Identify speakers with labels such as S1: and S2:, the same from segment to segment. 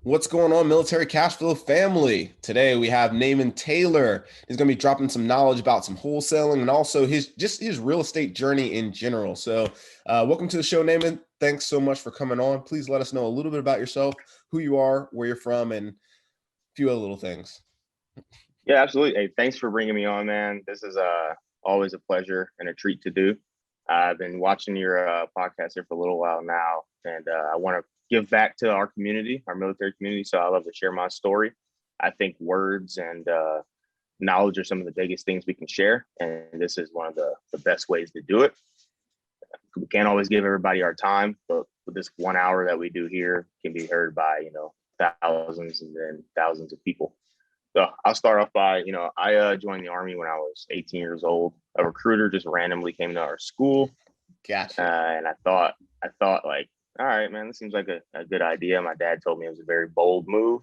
S1: What's going on, Military Cashflow family? Today we have Naaman Taylor. He's going to be dropping some knowledge about some wholesaling and also his real estate journey in general. So welcome to the show, Naaman. Thanks so much for coming on. Please let us know a little bit about yourself, who you are, where you're from, and a few other little things.
S2: Yeah, absolutely. Hey, thanks for bringing me on, man. This is always a pleasure and a treat to do. I've been watching your podcast here for a little while now, and I want to give back to our community, our military community. So I love to share my story. I think words and knowledge are some of the biggest things we can share, and this is one of the best ways to do it. We can't always give everybody our time, but with this 1 hour that we do here can be heard by, thousands and then thousands of people. So I'll start off by, I joined the Army when I was 18 years old. A recruiter just randomly came to our school.
S1: Gotcha.
S2: And I thought like, all right, man, this seems like a good idea. My dad told me it was a very bold move.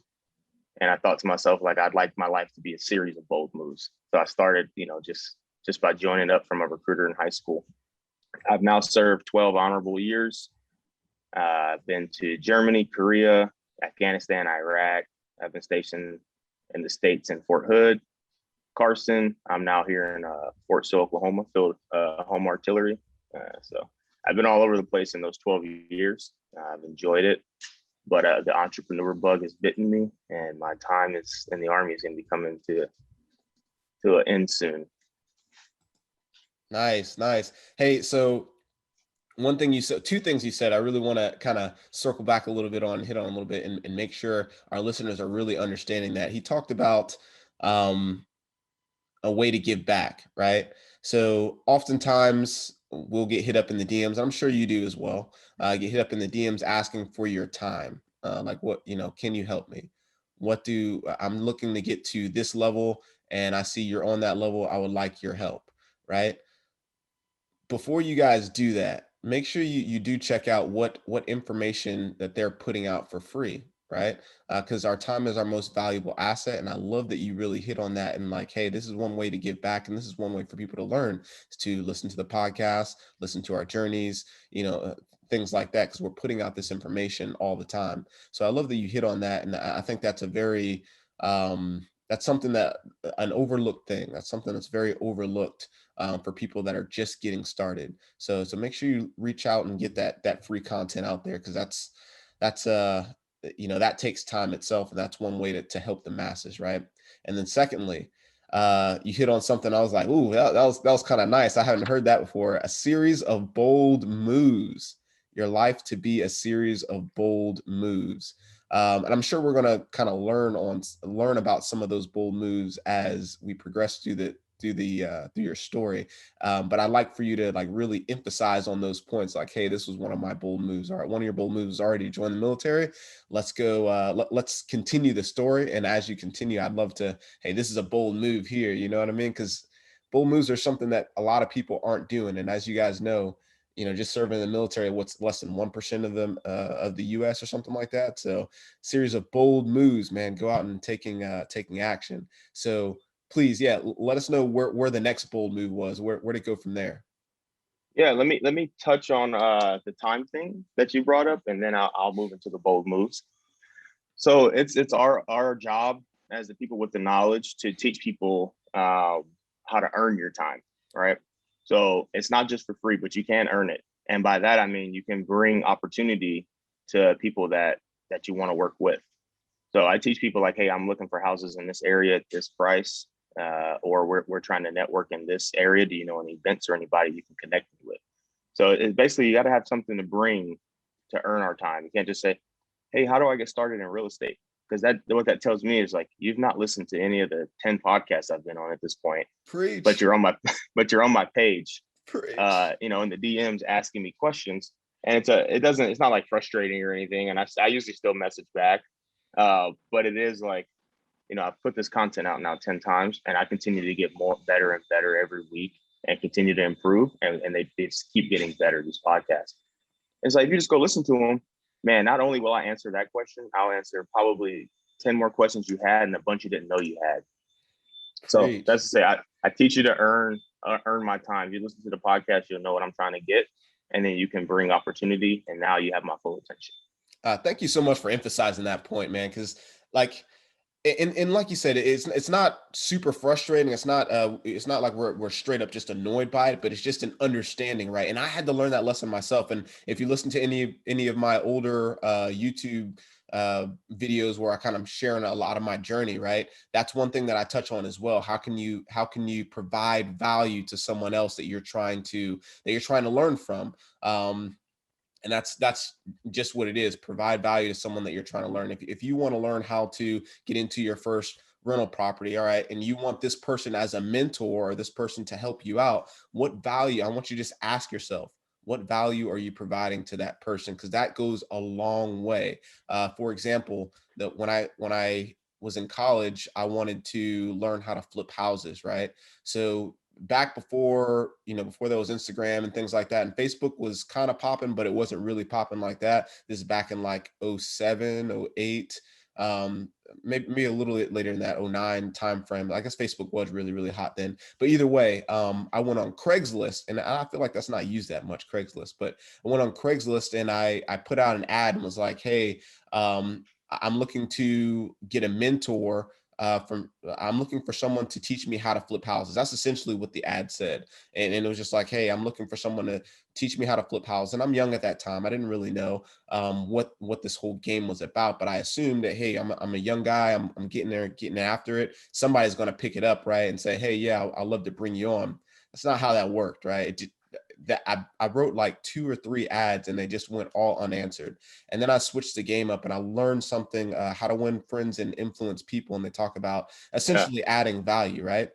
S2: And I thought to myself, like, I'd like my life to be a series of bold moves. So I started, just by joining up from a recruiter in high school. I've now served 12 honorable years. I've been to Germany, Korea, Afghanistan, Iraq. I've been stationed in the States in Fort Hood, Carson. I'm now here in Fort Sill, Oklahoma, field home artillery. So I've been all over the place in those 12 years. I've enjoyed it, but the entrepreneur bug has bitten me, and my time is in the Army is going to be coming to an end soon.
S1: Nice. Hey, so one thing you said, two things you said, I really want to kind of circle back a little bit on, hit on a little bit and make sure our listeners are really understanding that. He talked about a way to give back, right? So oftentimes we'll get hit up in the DMs. I'm sure you do as well. Get hit up in the DMs asking for your time. Like what, can you help me? I'm looking to get to this level and I see you're on that level. I would like your help, right? Before you guys do that, make sure you do check out what information that they're putting out for free, right? Because our time is our most valuable asset. And I love that you really hit on that and like, hey, this is one way to give back. And this is one way for people to learn is to listen to the podcast, listen to our journeys, things like that, because we're putting out this information all the time. So I love that you hit on that. And I think that's a very, that's something that an overlooked thing. That's something that's very overlooked for people that are just getting started. So make sure you reach out and get that free content out there, because that's that takes time itself, and that's one way to help the masses, right? And then secondly, you hit on something. I was like, ooh, that was kind of nice. I haven't heard that before. A series of bold moves. Your life to be a series of bold moves. And I'm sure we're going to kind of learn about some of those bold moves as we progress through your story. But I'd like for you to like really emphasize on those points. Like, hey, this was one of my bold moves. All right, one of your bold moves is already join the military. Let's go. Let's continue the story. And as you continue, I'd love to. Hey, this is a bold move here. You know what I mean? Because bold moves are something that a lot of people aren't doing. And as you guys know, just serving in the military, what's less than 1% of them of the U.S. or something like that. So, series of bold moves, man. Go out and taking action. So, please, let us know where the next bold move was. Where'd it go from there?
S2: Yeah, let me touch on the time thing that you brought up, and then I'll move into the bold moves. So it's our job as the people with the knowledge to teach people how to earn your time, right? So it's not just for free, but you can earn it. And by that, I mean, you can bring opportunity to people that you want to work with. So I teach people like, hey, I'm looking for houses in this area at this price, or we're trying to network in this area. Do you know any events or anybody you can connect me with? So it's basically, you got to have something to bring to earn our time. You can't just say, hey, how do I get started in real estate? Because what that tells me is like, you've not listened to any of the 10 podcasts I've been on at this point.
S1: Preach.
S2: But you're on my page,
S1: Preach.
S2: In the DMs asking me questions. And it's not like frustrating or anything. And I usually still message back. But it is like, I've put this content out now 10 times, and I continue to get better and better every week and continue to improve. And they just keep getting better, these podcasts. And so if you just go listen to them, man, not only will I answer that question, I'll answer probably 10 more questions you had and a bunch you didn't know you had. So that's to say, I teach you to earn my time. You listen to the podcast, you'll know what I'm trying to get, and then you can bring opportunity, and now you have my full attention.
S1: Thank you so much for emphasizing that point, man. Because like, and like you said, it's not super frustrating. It's not like we're straight up just annoyed by it, but it's just an understanding, right? And I had to learn that lesson myself. And if you listen to any of my older YouTube videos where I kind of sharing a lot of my journey, right? That's one thing that I touch on as well. How can you provide value to someone else that you're trying to learn from? And that's just what it is. Provide value to someone that you're trying to learn. If you want to learn how to get into your first rental property, all right, and you want this person as a mentor or this person to help you out, what value? I want you to just ask yourself, what value are you providing to that person? Because that goes a long way. For example, that when I was in college, I wanted to learn how to flip houses, right? So back before there was Instagram and things like that, and Facebook was kind of popping, but it wasn't really popping like that. This is back in like 07, 08, maybe a little bit later in that 09 time frame. I guess Facebook was really, really hot then. But either way, I went on Craigslist, and I feel like that's not used that much, Craigslist, but I went on Craigslist and I put out an ad and was like, hey, I'm looking to get a mentor I'm looking for someone to teach me how to flip houses. That's essentially what the ad said. And it was just like, hey, I'm looking for someone to teach me how to flip houses. And I'm young at that time. I didn't really know what this whole game was about, but I assumed that, hey, I'm a young guy. I'm getting there, getting after it. Somebody's going to pick it up, right? And say, hey, yeah, I'd love to bring you on. That's not how that worked, right? That I wrote like 2 or 3 ads and they just went all unanswered. And then I switched the game up and I learned something, how to win friends and influence people. And they talk about
S2: Yeah.
S1: essentially adding value, right?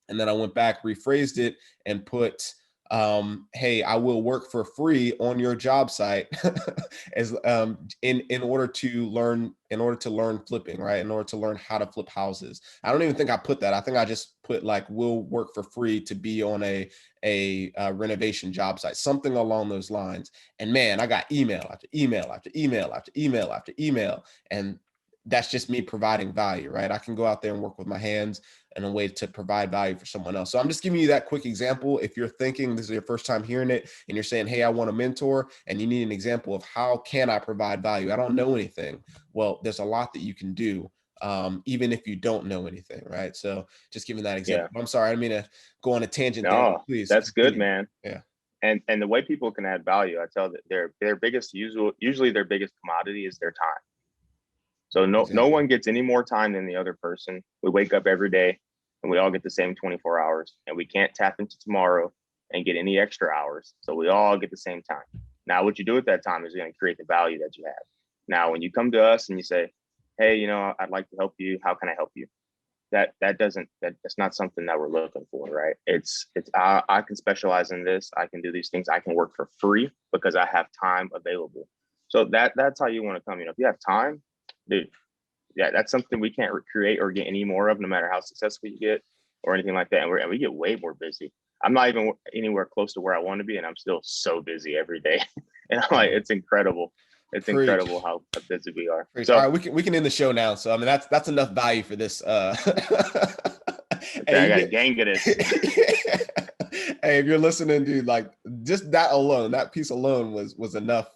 S1: And then I went back, rephrased it, and put, hey, I will work for free on your job site as in order to learn flipping, right? In order to learn how to flip houses. I don't even think I put that. I think I just put like will work for free to be on a renovation job site, something along those lines. And man, I got email after email after email after email after email. And that's just me providing value, right? I can go out there and work with my hands and a way to provide value for someone else. So I'm just giving you that quick example. If you're thinking this is your first time hearing it and you're saying, hey, I want a mentor, and you need an example of how can I provide value? I don't know anything. Well, there's a lot that you can do, even if you don't know anything, right? So just giving that example.
S2: Yeah.
S1: I'm sorry, I didn't mean to go on a tangent there, but
S2: No,
S1: please
S2: that's good,
S1: continue.
S2: man.
S1: Yeah.
S2: And the way people can add value, I tell that their biggest usually their biggest commodity is their time. So no
S1: Exactly.
S2: one gets any more time than the other person. We wake up every day and we all get the same 24 hours, and we can't tap into tomorrow and get any extra hours. So we all get the same time. Now, what you do with that time is going to create the value that you have. Now, when you come to us and you say, hey, I'd like to help you. How can I help you? That's not something that we're looking for, right? It's I can specialize in this. I can do these things. I can work for free because I have time available. So that's how you want to come. If you have time, dude, yeah, that's something we can't create or get any more of, no matter how successful you get or anything like that. And we get way more busy. I'm not even anywhere close to where I want to be, and I'm still so busy every day. And I'm like, it's incredible. It's incredible
S1: Preach.
S2: how busy we are.
S1: Preach. All
S2: So
S1: right, we can end the show now. So I mean that's enough value for this.
S2: I
S1: Hey,
S2: got a
S1: you
S2: gang of this.
S1: hey, if you're listening, dude, like just that alone, that piece alone was enough.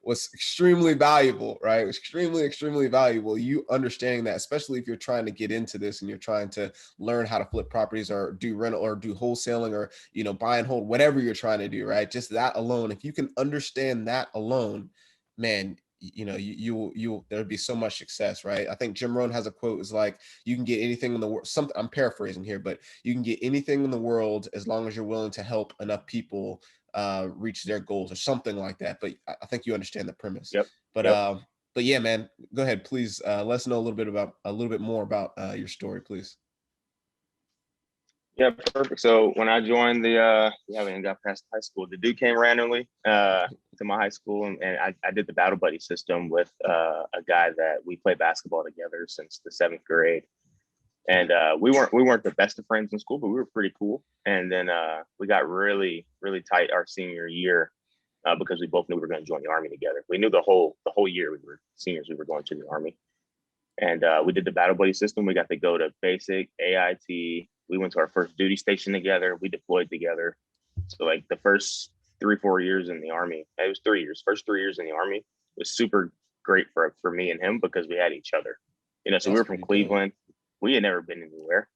S1: Was extremely valuable, right? It was extremely valuable. You understanding that, especially if you're trying to get into this and you're trying to learn how to flip properties or do rental or do wholesaling or buy and hold, whatever you're trying to do, right? Just that alone, if you can understand that alone, man, you there'd be so much success, right? I think Jim Rohn has a quote is like, you can get anything in the world, something I'm paraphrasing here, but you can get anything in the world as long as you're willing to help enough people reach their goals or something like that. But I think you understand the premise.
S2: Yep.
S1: But
S2: Yep.
S1: but yeah, man, go ahead, please. Let us know a little bit more about your story, please.
S2: Yeah, perfect. So when I joined we haven't even got past high school. The dude came randomly to my high school, and I did the battle buddy system with a guy that we played basketball together since the 7th grade. And we weren't the best of friends in school, but we were pretty cool. And then we got really tight our senior year because we both knew we were going to join the Army together. We knew the whole year we were seniors, we were going to the Army. And we did the battle buddy system. We got to go to basic AIT. We went to our first duty station together. We deployed together. So like the first 3-4 years in the Army, it was 3 years. First 3 years in the Army, was super great for me and him because we had each other. You know, so we were from Cleveland. Dope. We had never been anywhere.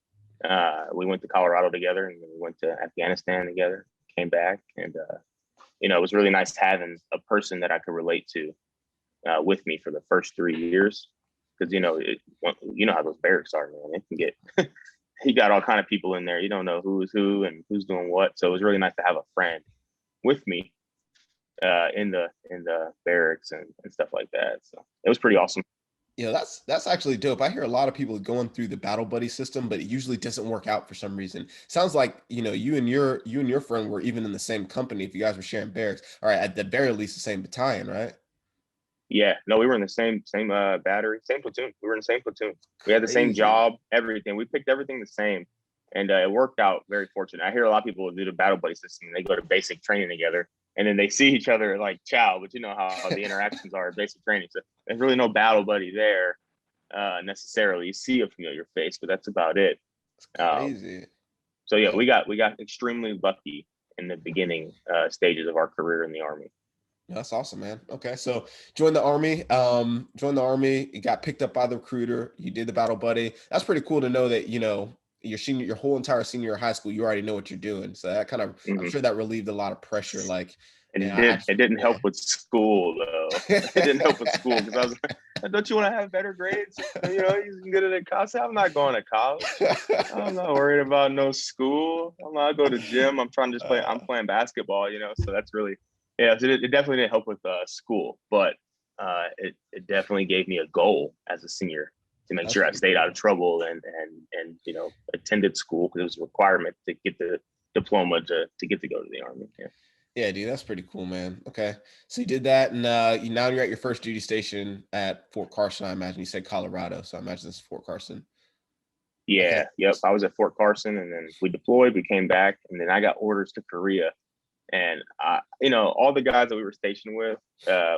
S2: We went to Colorado together, and then we went to Afghanistan together, came back, and you know, it was really nice having a person that I could relate to with me for the first 3 years. Because, you know, you know how those barracks are, man. It can get, you got all kind of people in there. You don't know who is who and who's doing what. So it was really nice to have a friend with me in the barracks and stuff like that. So it was pretty awesome.
S1: Yeah, that's actually dope. I hear a lot of people going through the battle buddy system, but it usually doesn't work out for some reason. Sounds like, you know, you and your friend were even in the same company. If you guys were sharing barracks, all right, at the very least the same battalion, right?
S2: Yeah, no, we were in the same battery, same platoon. We were in the same platoon. We had the same job, everything. We picked everything the same, and it worked out very fortunate. I hear a lot of people do the battle buddy system. They go to basic training together, and then they see each other like chow. But you know how the interactions are at basic training. So there's really no battle buddy there necessarily. You see a familiar face, but that's about it.
S1: That's crazy.
S2: So yeah, we got extremely lucky in the beginning stages of our career in the Army.
S1: That's awesome, man. Okay, so joined the Army. You got picked up by the recruiter. You did the battle buddy. That's pretty cool to know that, you know, your whole entire senior year of high school, you already know what you're doing. So that kind of, I'm sure that relieved a lot of pressure. Like,
S2: it didn't help with school though. It didn't help with school because I was like, don't you want to have better grades? You know, you can get it at college. I'm not going to college. I'm not worried about no school. I'm not going to gym. I'm trying to just play. I'm playing basketball, you know, so that's really. Yeah, so it definitely didn't help with school, but it definitely gave me a goal as a senior to make sure I stayed out of trouble and you know, attended school because it was a requirement to get the diploma to get to go to the Army.
S1: Yeah, dude, that's pretty cool, man. Okay, so you did that, and now you're at your first duty station at Fort Carson. I imagine you said Colorado, so I imagine this is Fort Carson.
S2: Yeah, okay. Yep. I was at Fort Carson, and then we deployed. We came back, and then I got orders to Korea. And you know, all the guys that we were stationed with,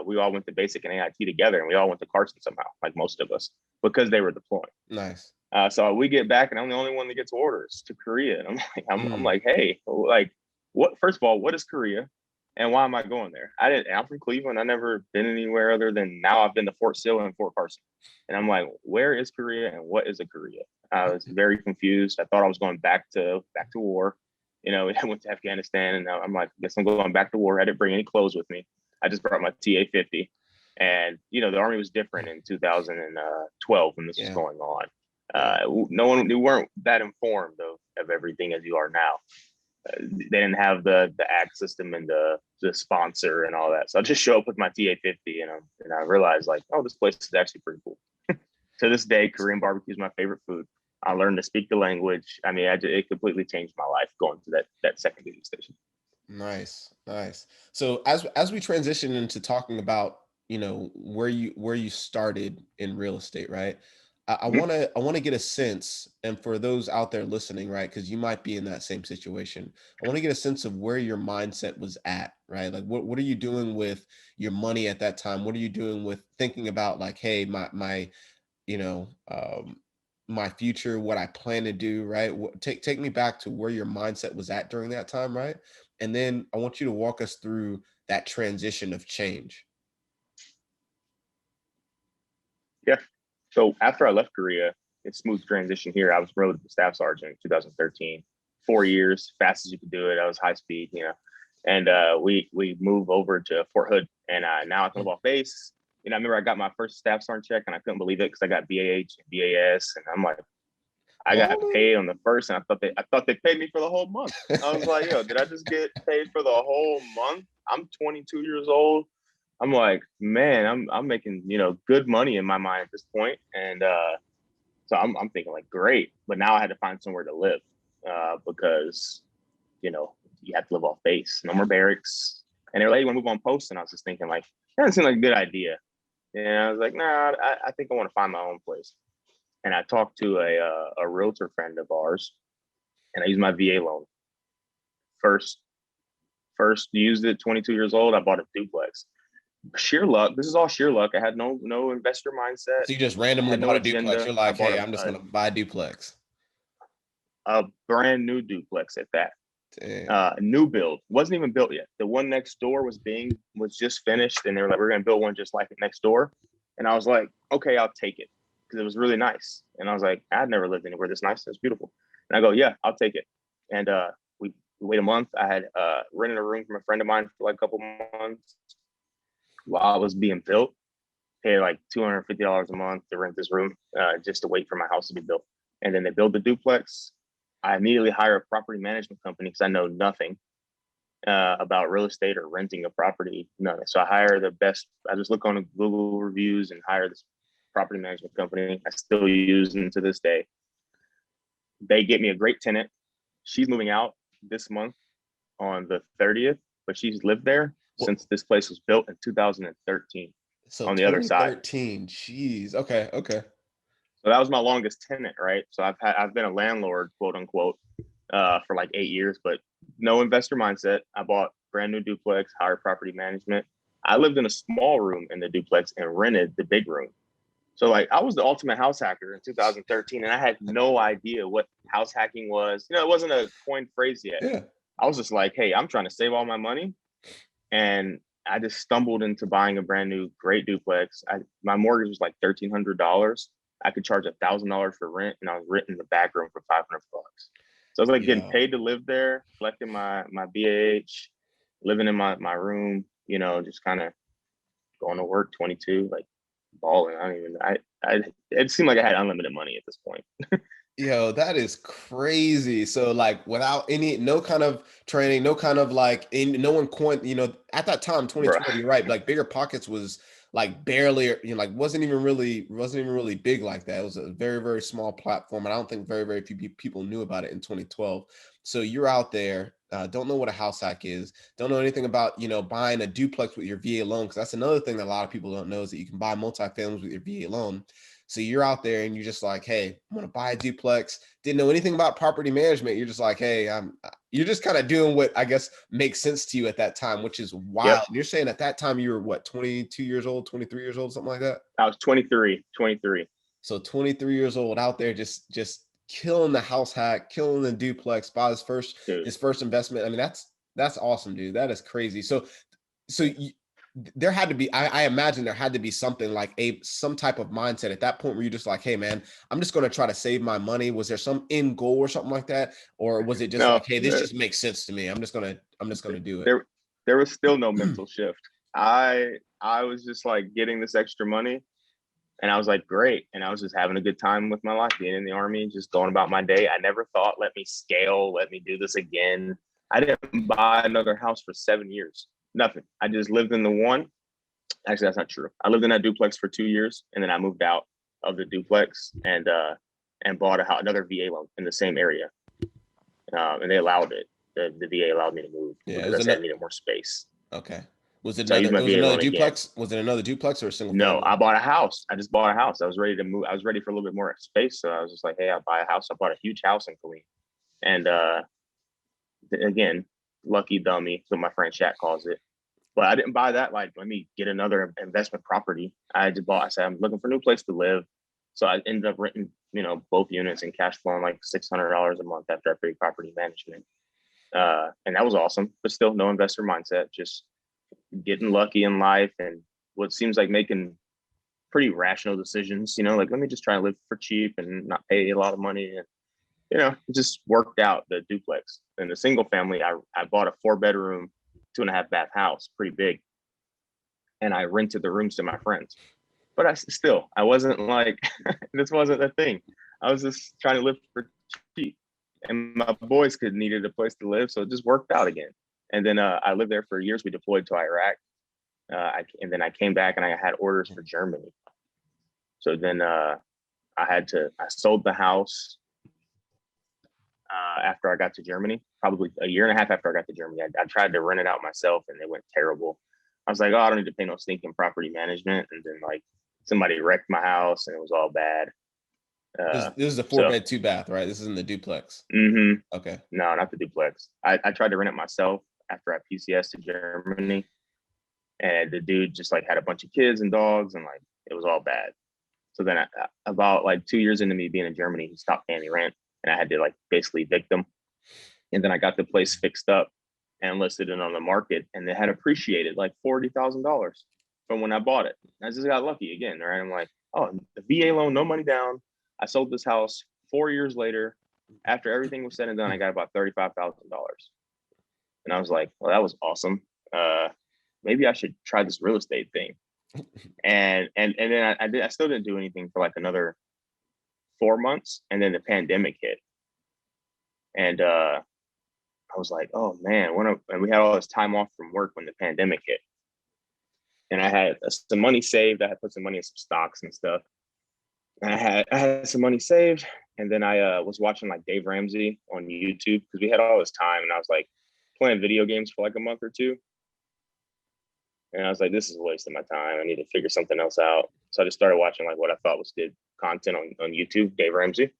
S2: we all went to basic and AIT together, and we all went to Carson somehow, like most of us, because they were deploying.
S1: Nice.
S2: So we get back, and I'm the only one that gets orders to Korea, and I'm like, hey, like, what? First of all, what is Korea, and why am I going there? I'm from Cleveland. I've never been anywhere other than now I've been to Fort Sill and Fort Carson, and I'm like, where is Korea, and what is a Korea? I was very confused. I thought I was going back to war. You know, I went to Afghanistan, and I'm like, I guess I'm going back to war. I didn't bring any clothes with me. I just brought my TA-50. And, you know, the Army was different in 2012 when this was going on. We weren't that informed of everything as you are now. They didn't have the ag system and the sponsor and all that. So I just show up with my TA-50, and I realized, like, oh, this place is actually pretty cool. To this day, Korean barbecue is my favorite food. I learned to speak the language. I mean, it completely changed my life going to that second duty station.
S1: Nice. So as we transition into talking about, you know, where you started in real estate, right? I want to get a sense, and for those out there listening, right, because you might be in that same situation, I want to get a sense of where your mindset was at, right? Like, what are you doing with your money at that time? What are you doing with thinking about, like, hey, my you know, my future, what I plan to do, right? Take me back to where your mindset was at during that time, right? And then I want you to walk us through that transition of change.
S2: Yeah. So after I left Korea, it's smooth transition here. I was promoted to staff sergeant in 2013, 4 years, fast as you could do it. I was high speed, you know, and we moved over to Fort Hood, and now I can live off base. You know, I remember I got my first staff sergeant check, and I couldn't believe it because I got BAH and BAS, and I'm like, I got paid on the first, and I thought they paid me for the whole month. I was like, yo, did I just get paid for the whole month? I'm 22 years old. I'm like, man, I'm making, you know, good money in my mind at this point, and so I'm thinking like, great, but now I had to find somewhere to live because, you know, you have to live off base, no more barracks, and they're like, you want to move on post, and I was just thinking like, that doesn't seem like a good idea. And I was like, nah, I think I want to find my own place. And I talked to a realtor friend of ours, and I used my VA loan. First used it, 22 years old, I bought a duplex. Sheer luck. This is all sheer luck. I had no investor mindset.
S1: So you just randomly bought a duplex. You're like, hey, I'm just going to buy a duplex.
S2: A brand new duplex at that. New build, wasn't even built yet. The one next door was just finished, and they were like, we're gonna build one just like it next door. And I was like, okay, I'll take it, because it was really nice. And I was like, I'd never lived anywhere this nice. It's beautiful. And I go, yeah, I'll take it. And we wait a month. I had rented a room from a friend of mine for like a couple months while it was being built. Paid like $250 a month to rent this room, just to wait for my house to be built. And then they build the duplex. I immediately hire a property management company because I know nothing about real estate or renting a property. None. So I hire the best. I just look on Google reviews and hire this property management company. I still use them to this day. They get me a great tenant. She's moving out this month on the 30th, but she's lived there since this place was built in 2013.
S1: So
S2: on the other side.
S1: 2013. Jeez. Okay.
S2: So that was my longest tenant, right? So I've been a landlord, quote unquote, for like 8 years, but no investor mindset. I bought brand new duplex, hired property management. I lived in a small room in the duplex and rented the big room. So like I was the ultimate house hacker in 2013, and I had no idea what house hacking was. It wasn't a coined phrase yet.
S1: Yeah.
S2: I was just like, hey, I'm trying to save all my money, and I just stumbled into buying a brand new great duplex. My mortgage was like $1,300. I could charge $1,000 for rent, and I was renting the back room for $500. So I was like getting paid to live there, collecting my BAH, living in my room, just kind of going to work 22, like balling. It seemed like I had unlimited money at this point.
S1: Yo, that is crazy. So like without no kind of training, no kind of like no one coined, at that time, 2020, you're right. Like BiggerPockets was like barely, like wasn't even really big like that. It was a very, very small platform. And I don't think very, very few people knew about it in 2012. So you're out there, don't know what a house hack is, don't know anything about, buying a duplex with your VA loan. Cause that's another thing that a lot of people don't know is that you can buy multifamilies with your VA loan. So you're out there and you're just like, hey, I'm going to buy a duplex. Didn't know anything about property management. You're just like, hey, you're just kind of doing what I guess makes sense to you at that time, which is wild. Yep. You're saying at that time you were what, 22 years old, 23 years old, something like that?
S2: I was 23.
S1: So 23 years old out there, just killing the house hack, killing the duplex, buy his first investment. I mean, that's awesome, dude. That is crazy. So there had to be, I imagine there had to be something like some type of mindset at that point where you're just like, hey man, I'm just going to try to save my money. Was there some end goal or something like that? Or was it just like, hey, this just makes sense to me. I'm just going to do it.
S2: There was still no mental shift. I was just like getting this extra money, and I was like, great. And I was just having a good time with my life, being in the Army, just going about my day. I never thought, let me scale, let me do this again. I didn't buy another house for 7 years. Nothing. I just lived in the one. Actually, that's not true. I lived in that duplex for 2 years, and then I moved out of the duplex and bought another VA loan in the same area. And they allowed it. The VA allowed me to move because I needed more space.
S1: Okay. Was it another duplex? Was it another duplex or a single family?
S2: No, I bought a house. I just bought a house. I was ready to move. I was ready for a little bit more space. So I was just like, hey, I'll buy a house. I bought a huge house in Killeen. And again, lucky dummy, so my friend Shaq calls it. But I didn't buy that like, let me get another investment property. I said, I'm looking for a new place to live. So I ended up renting, both units and cash flowing like $600 a month after I paid property management. And that was awesome, but still no investor mindset, just getting lucky in life and what seems like making pretty rational decisions, like, let me just try to live for cheap and not pay a lot of money. And, it just worked out. The duplex and the single family, I bought a 4-bedroom, 2.5 bath house, pretty big. And I rented the rooms to my friends. But I wasn't like, this wasn't a thing. I was just trying to live for cheap. And my boys needed a place to live. So it just worked out again. And then I lived there for years. We deployed to Iraq. And then I came back and I had orders for Germany. So then I sold the house after I got to Germany, probably a year and a half after I got to Germany. I tried to rent it out myself and it went terrible. I was like, oh, I don't need to pay no stinking property management. And then like somebody wrecked my house and it was all bad.
S1: This is a 4-bed, 2-bath, right? This is in the duplex.
S2: Mm-hmm.
S1: Okay.
S2: No, not the duplex. I tried to rent it myself after I PCS to Germany. And the dude just like had a bunch of kids and dogs and like, it was all bad. So then about like 2 years into me being in Germany, he stopped paying me rent and I had to like basically evict him. And then I got the place fixed up and listed it on the market, and it had appreciated like $40,000 from when I bought it. I just got lucky again, right? I'm like, oh, the VA loan, no money down. I sold this house 4 years later. After everything was said and done, I got about $35,000. And I was like, well, that was awesome. Maybe I should try this real estate thing. And then I still didn't do anything for like another 4 months. And then the pandemic hit. And I was like, oh man, and we had all this time off from work when the pandemic hit. And I had some money saved. I had put some money in some stocks and stuff. And I had some money saved. And then I was watching like Dave Ramsey on YouTube because we had all this time. And I was like playing video games for like a month or two. And I was like, this is a waste of my time. I need to figure something else out. So I just started watching like what I thought was good content on YouTube, Dave Ramsey.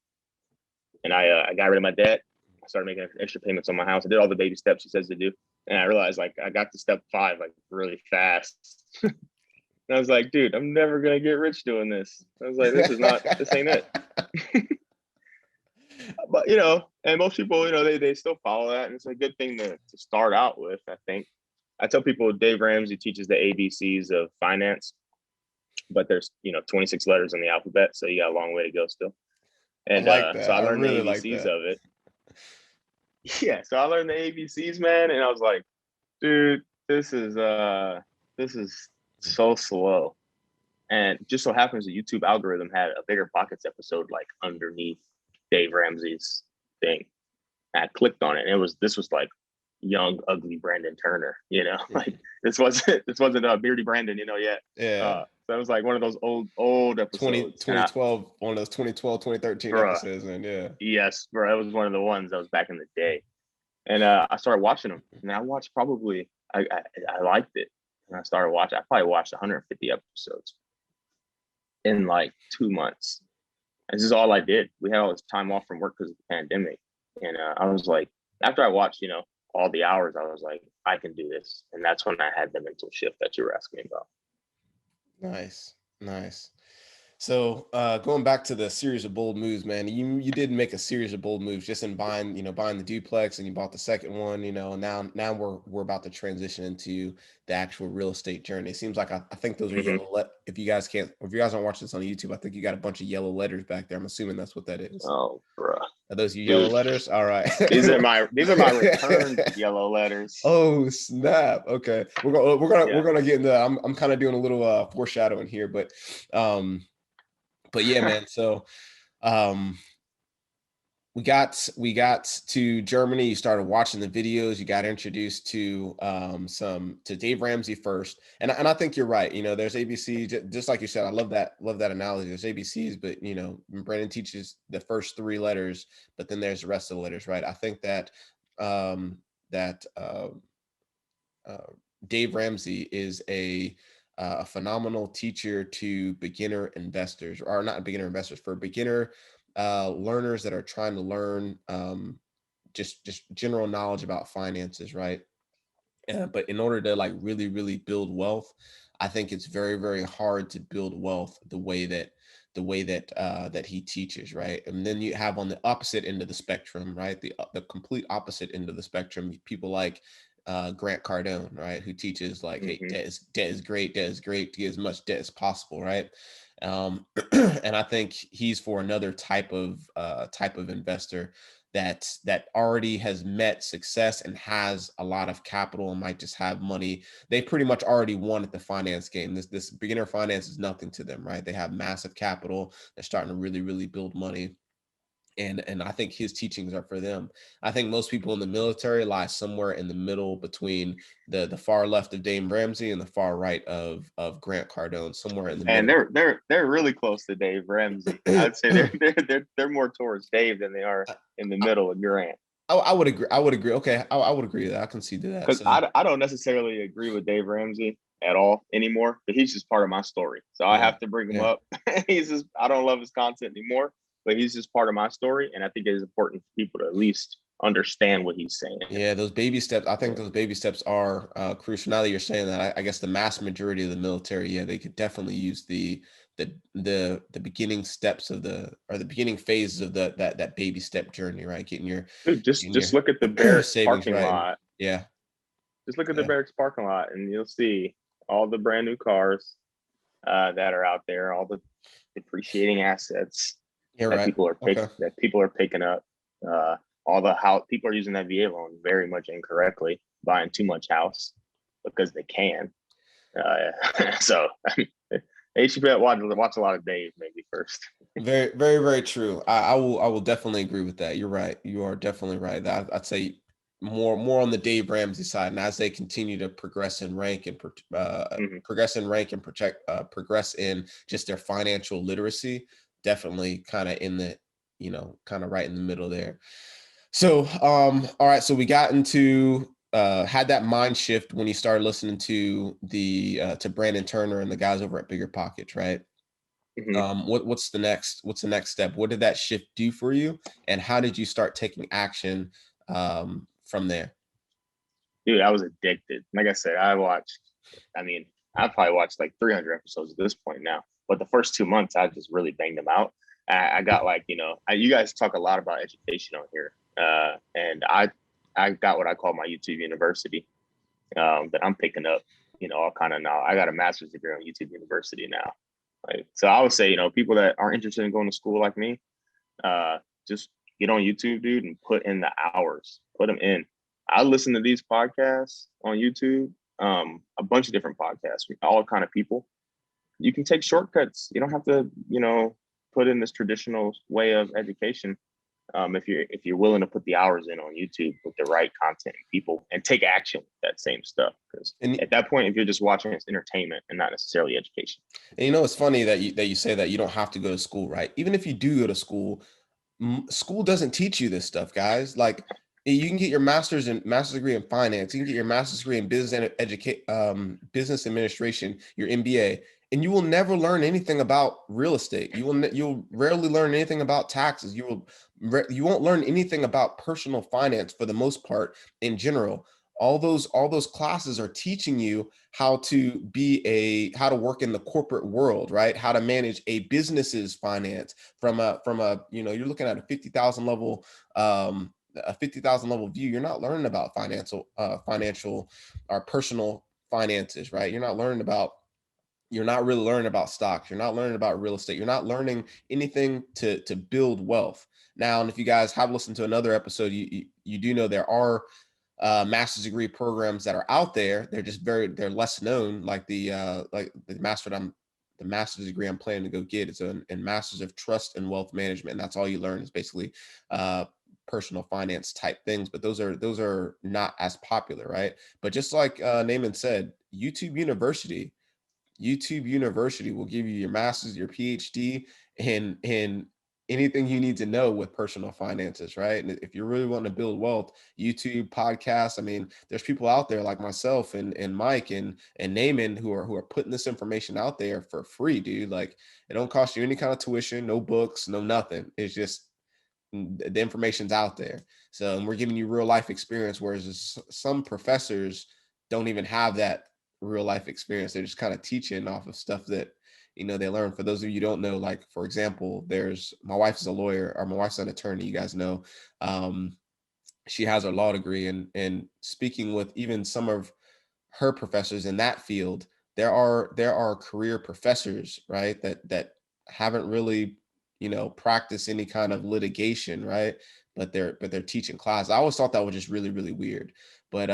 S2: And I got rid of my debt. I started making extra payments on my house. I did all the baby steps he says to do. And I realized like I got to step 5 like really fast. And I was like, dude, I'm never going to get rich doing this. I was like, this ain't it. But, and most people, they still follow that. And it's a good thing to start out with, I think. I tell people Dave Ramsey teaches the ABCs of finance, but there's, 26 letters in the alphabet. So you got a long way to go still. And
S1: I like that.
S2: So I learned
S1: really
S2: the ABCs
S1: like
S2: of it. Yeah. So I learned the ABCs, man. And I was like, dude, this is so slow. And just so happens the YouTube algorithm had a Bigger Pockets episode like underneath Dave Ramsey's thing. And I clicked on it, and this was like young, ugly Brandon Turner, like this wasn't Beardy Brandon, yet.
S1: Yeah.
S2: So it was like one of those old episodes.
S1: 2012, one of those 2012, 2013 episodes, man. Yeah.
S2: Yes, bro. It was one of the ones that was back in the day. And I started watching them. And I watched probably, I liked it. And I started watching, I probably watched 150 episodes in like 2 months. And this is all I did. We had all this time off from work because of the pandemic. And I was like, after I watched, all the hours, I was like, I can do this. And that's when I had the mental shift that you were asking me about.
S1: Nice. So going back to the series of bold moves, man, you did make a series of bold moves just in buying the duplex, and you bought the second one, now we're about to transition into the actual real estate journey. It seems like I think those are yellow. If you guys don't watch this on YouTube, I think you got a bunch of yellow letters back there. I'm assuming that's what that is.
S2: Oh, bro.
S1: Are those your yellow letters? All right.
S2: These are my returned yellow letters.
S1: Oh, snap. Okay. We're gonna get into that. I'm kind of doing a little foreshadowing here, but yeah, man. So we got to Germany. You started watching the videos. You got introduced to Dave Ramsey first. And I think you're right. There's ABCs, just like you said. I love that analogy. There's ABCs, but Brandon teaches the first 3 letters, but then there's the rest of the letters, right? I think that Dave Ramsey is a phenomenal teacher to beginner investors, or not beginner investors, for beginner learners that are trying to learn just general knowledge about finances, right? But in order to like really, really build wealth, I think it's very, very hard to build wealth the way that he teaches, right? And then you have on the opposite end of the spectrum, right? The complete opposite end of the spectrum, people like Grant Cardone, right? Who teaches like, hey, debt is great, to get as much debt as possible, right? And I think he's for another type of investor that already has met success and has a lot of capital and might just have money. They pretty much already won at the finance game. This beginner finance is nothing to them, right? They have massive capital. They're starting to really, really build money. And I think his teachings are for them. I think most people in the military lie somewhere in the middle between the far left of Dave Ramsey and the far right of Grant Cardone, somewhere in the middle.
S2: And they're really close to Dave Ramsey. I'd say they're more towards Dave than they are in the middle of Grant.
S1: I would agree. Okay, I would agree that. I can see that.
S2: Because I don't necessarily agree with Dave Ramsey at all anymore, but he's just part of my story. So I have to bring him up. I don't love his content anymore, but he's just part of my story. And I think it is important for people to at least understand what he's saying.
S1: Yeah, those baby steps. I think those baby steps are crucial. Now that you're saying that, I guess the mass majority of the military, they could definitely use the the beginning steps of the beginning phases of that baby step journey, right?
S2: Dude,
S1: Getting
S2: just look at the
S1: your
S2: Barracks
S1: savings
S2: parking
S1: right.
S2: lot.
S1: Yeah.
S2: Just look at the
S1: Yeah.
S2: Barracks parking lot, and you'll see all the brand new cars that are out there, all the depreciating assets
S1: You're
S2: that
S1: right.
S2: people are picking up. All the house people are using that VA loan very much incorrectly, buying too much house because they can. So they should watch a lot of Dave maybe first.
S1: Very, very, very true. I will definitely agree with that. You're right. You are definitely right. I'd say more on the Dave Ramsey side, and as they continue to progress in rank and progress in rank and progress in just their financial literacy, definitely kind of in the kind of right in the middle there. So all right, so we got into had that mind shift when you started listening to to Brandon Turner and the guys over at Bigger Pockets, right? What's the next step? What did that shift do for you, and how did you start taking action from there?
S2: Dude, I was addicted. Like I said, I probably watched like 300 episodes at this point now, but the first 2 months I just really banged them out. I got like, you guys talk a lot about education on here, and I got what I call my YouTube University that I'm picking up, all kind of now. I got a master's degree on YouTube University now. Like, so I would say, people that aren't interested in going to school like me, just get on YouTube, dude, and put in the hours. Put them in. I listen to these podcasts on YouTube, a bunch of different podcasts from all kind of people. You can take shortcuts. You don't have to, put in this traditional way of education. If you're willing to put the hours in on YouTube with the right content and people, and take action with that same stuff, because at that point, if you're just watching, it's entertainment and not necessarily education.
S1: And it's funny that you say that you don't have to go to school, right? Even if you do go to school, school doesn't teach you this stuff, guys. Like, you can get your master's degree in finance, you can get your master's degree in business administration, your MBA, and you will never learn anything about real estate. You'll rarely learn anything about taxes. You won't learn anything about personal finance for the most part in general. All those classes are teaching you how to work in the corporate world, right? How to manage a business's finance from a you're looking at a 50,000 level view. You're not learning about financial or personal finances, right? You're not really learning about stocks. You're not learning about real estate. You're not learning anything to build wealth. Now, and if you guys have listened to another episode, you do know there are master's degree programs that are out there. They're less known, like the master's degree I'm planning to go get. It's in Masters of Trust and Wealth Management. And that's all you learn is basically personal finance type things, but those are not as popular, right? But just like Naaman said, YouTube University will give you your master's, your PhD, and anything you need to know with personal finances, right? And if you're really wanting to build wealth, YouTube, podcasts, I mean, there's people out there like myself and Mike and Naaman who are putting this information out there for free, dude. Like, it don't cost you any kind of tuition, no books, no nothing. It's just the information's out there. So we're giving you real life experience, whereas some professors don't even have that real life experience. They're just kind of teaching off of stuff that they learn. For those of you who don't know, like, for example, my wife's a lawyer, or my wife's an attorney, you guys know. She has her law degree, and speaking with even some of her professors in that field, there are career professors, right, that haven't really practice any kind of litigation, right? But they're teaching class. I always thought that was just really, really weird. But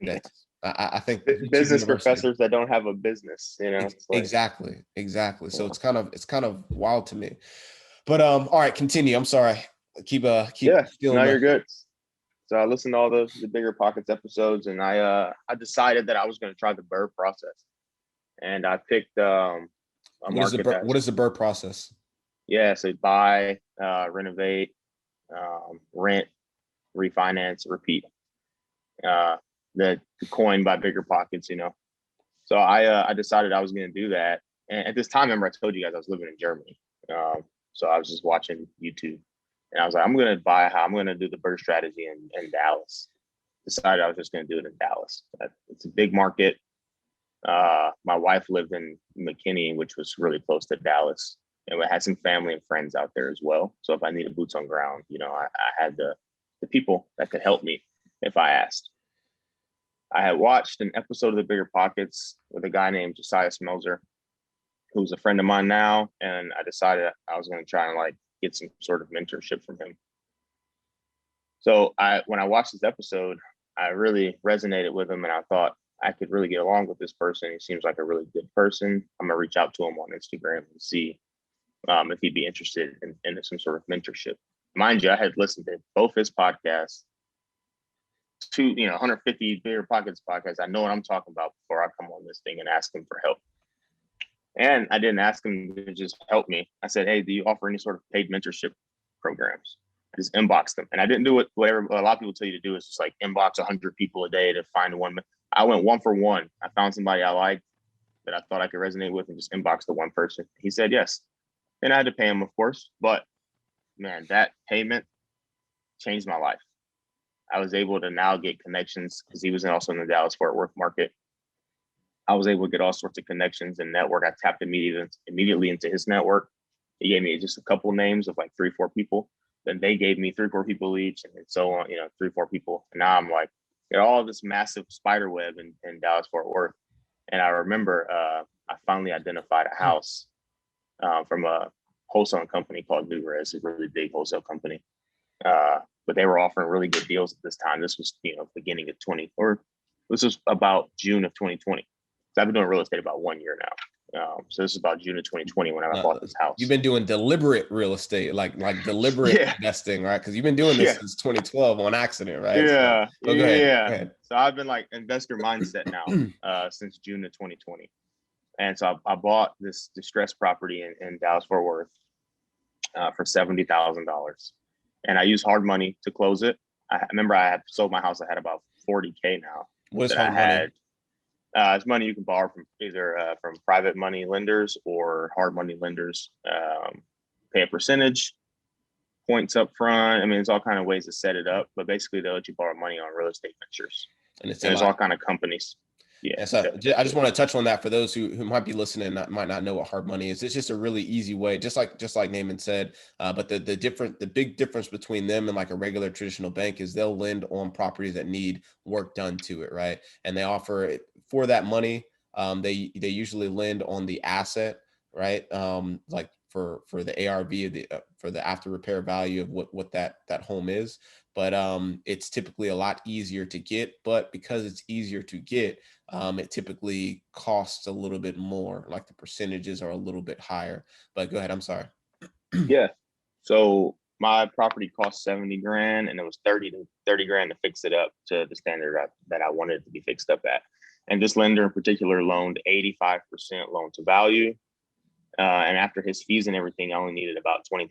S1: that's I think YouTube
S2: Business
S1: University.
S2: professors that don't have a business, it's like,
S1: Exactly. So it's kind of wild to me. But all right, continue. I'm sorry. Keep
S2: yeah,
S1: stealing
S2: no,
S1: the.
S2: you're good. So I listened to all the Bigger Pockets episodes, and I decided that I was going to try the BRRRR process, and I picked a market
S1: What is the BRRRR process?
S2: Yeah, so buy, renovate, rent, refinance, repeat. The coin by Bigger Pockets, So I decided I was going to do that. And at this time, remember I told you guys I was living in Germany. So I was just watching YouTube, and I was like, I'm going to do the BRRRR strategy in Dallas. Decided I was just going to do it in Dallas. It's a big market. My wife lived in McKinney, which was really close to Dallas, and we had some family and friends out there as well. So if I needed boots on ground, I had the people that could help me if I asked. I had watched an episode of The Bigger Pockets with a guy named Josiah Smelzer, who's a friend of mine now, and I decided I was going to try and like get some sort of mentorship from him. So when I watched this episode, I really resonated with him, and I thought I could really get along with this person. He seems like a really good person. I'm gonna reach out to him on Instagram and see if he'd be interested in some sort of mentorship. Mind you, I had listened to both his podcasts, 150 Bigger Pockets podcasts. I know what I'm talking about before I come on this thing and ask him for help. And I didn't ask him to just help me. I said, hey, do you offer any sort of paid mentorship programs? I just inboxed them. And I didn't do whatever a lot of people tell you to do, is just like inbox 100 people a day to find one. I went one for one. I found somebody I liked that I thought I could resonate with and just inbox the one person. He said yes. And I had to pay him, of course. But man, that payment changed my life. I was able to now get connections because he was also in the Dallas-Fort Worth market. I was able to get all sorts of connections and network. I tapped immediately into his network. He gave me just a couple names of like 3-4 people. Then they gave me 3-4 people each, and so on, 3-4 people. And now I'm like, all this massive spider web in Dallas-Fort Worth. And I remember I finally identified a house from a wholesaling company called New Res, a really big wholesale company. But they were offering really good deals at this time. This was, beginning of this was about June of 2020. So I've been doing real estate about 1 year now. So this is about June of 2020 when I bought this house.
S1: You've been doing deliberate real estate, like deliberate investing, right? Because you've been doing this since 2012 on accident, right?
S2: Yeah.
S1: So, go ahead.
S2: So I've been like investor mindset now since June of 2020. And so I bought this distressed property in Dallas-Fort Worth for $70,000. And I used hard money to close it. I remember I had sold my house. I had about $40K now.
S1: What's hard money?
S2: It's money you can borrow from either from private money lenders or hard money lenders. Pay a percentage, points up front. I mean, there's all kind of ways to set it up, but basically they'll let you borrow money on real estate ventures. And there's all kind of companies. Yeah.
S1: So I just want to touch on that for those who might be listening and might not know what hard money is. It's just a really easy way, just like Naaman said. But the big difference between them and like a regular traditional bank is they'll lend on properties that need work done to it, right? And they offer it for that money. They usually lend on the asset, right? Like for the ARV, for the after repair value of what that home is. But it's typically a lot easier to get. But because it's easier to get, it typically costs a little bit more. Like the percentages are a little bit higher. But go ahead. I'm sorry.
S2: Yeah. So my property cost $70,000, and it was $30,000 to fix it up to the standard that I wanted it to be fixed up at. And this lender in particular loaned 85% loan to value. And after his fees and everything, I only needed about $20,000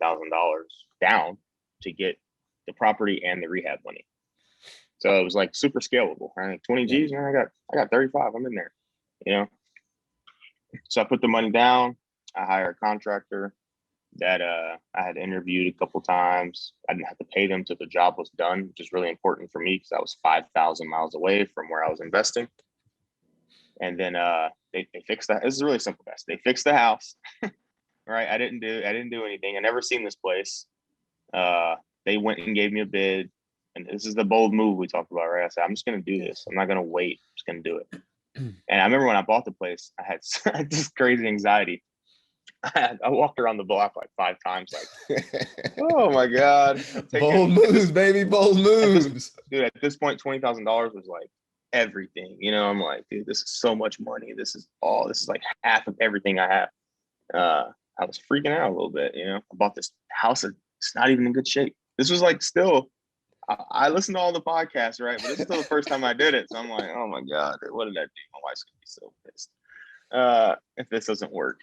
S2: down to get the property and the rehab money. So it was like super scalable. Right? 20 G's, man, I got 35. I'm in there, So I put the money down. I hired a contractor that I had interviewed a couple times. I didn't have to pay them till the job was done, which is really important for me because I was 5,000 miles away from where I was investing. And then they fixed that. This is really simple, guys. They fixed the house. Right? I didn't do anything. I never seen this place. They went and gave me a bid. And this is the bold move we talked about, right? I said, I'm just going to do this. I'm not going to wait. I'm just going to do it. And I remember when I bought the place, I had this crazy anxiety. I walked around the block like 5 times, like, oh my God.
S1: Bold moves, baby. Bold moves.
S2: At this point, $20,000 was like everything. I'm like, dude, this is so much money. This is like half of everything I have. I was freaking out a little bit. I bought this house. It's not even in good shape. This was like still, I listened to all the podcasts, right? But this is still the first time I did it. So I'm like, oh my God, what did I do? My wife's going to be so pissed if this doesn't work.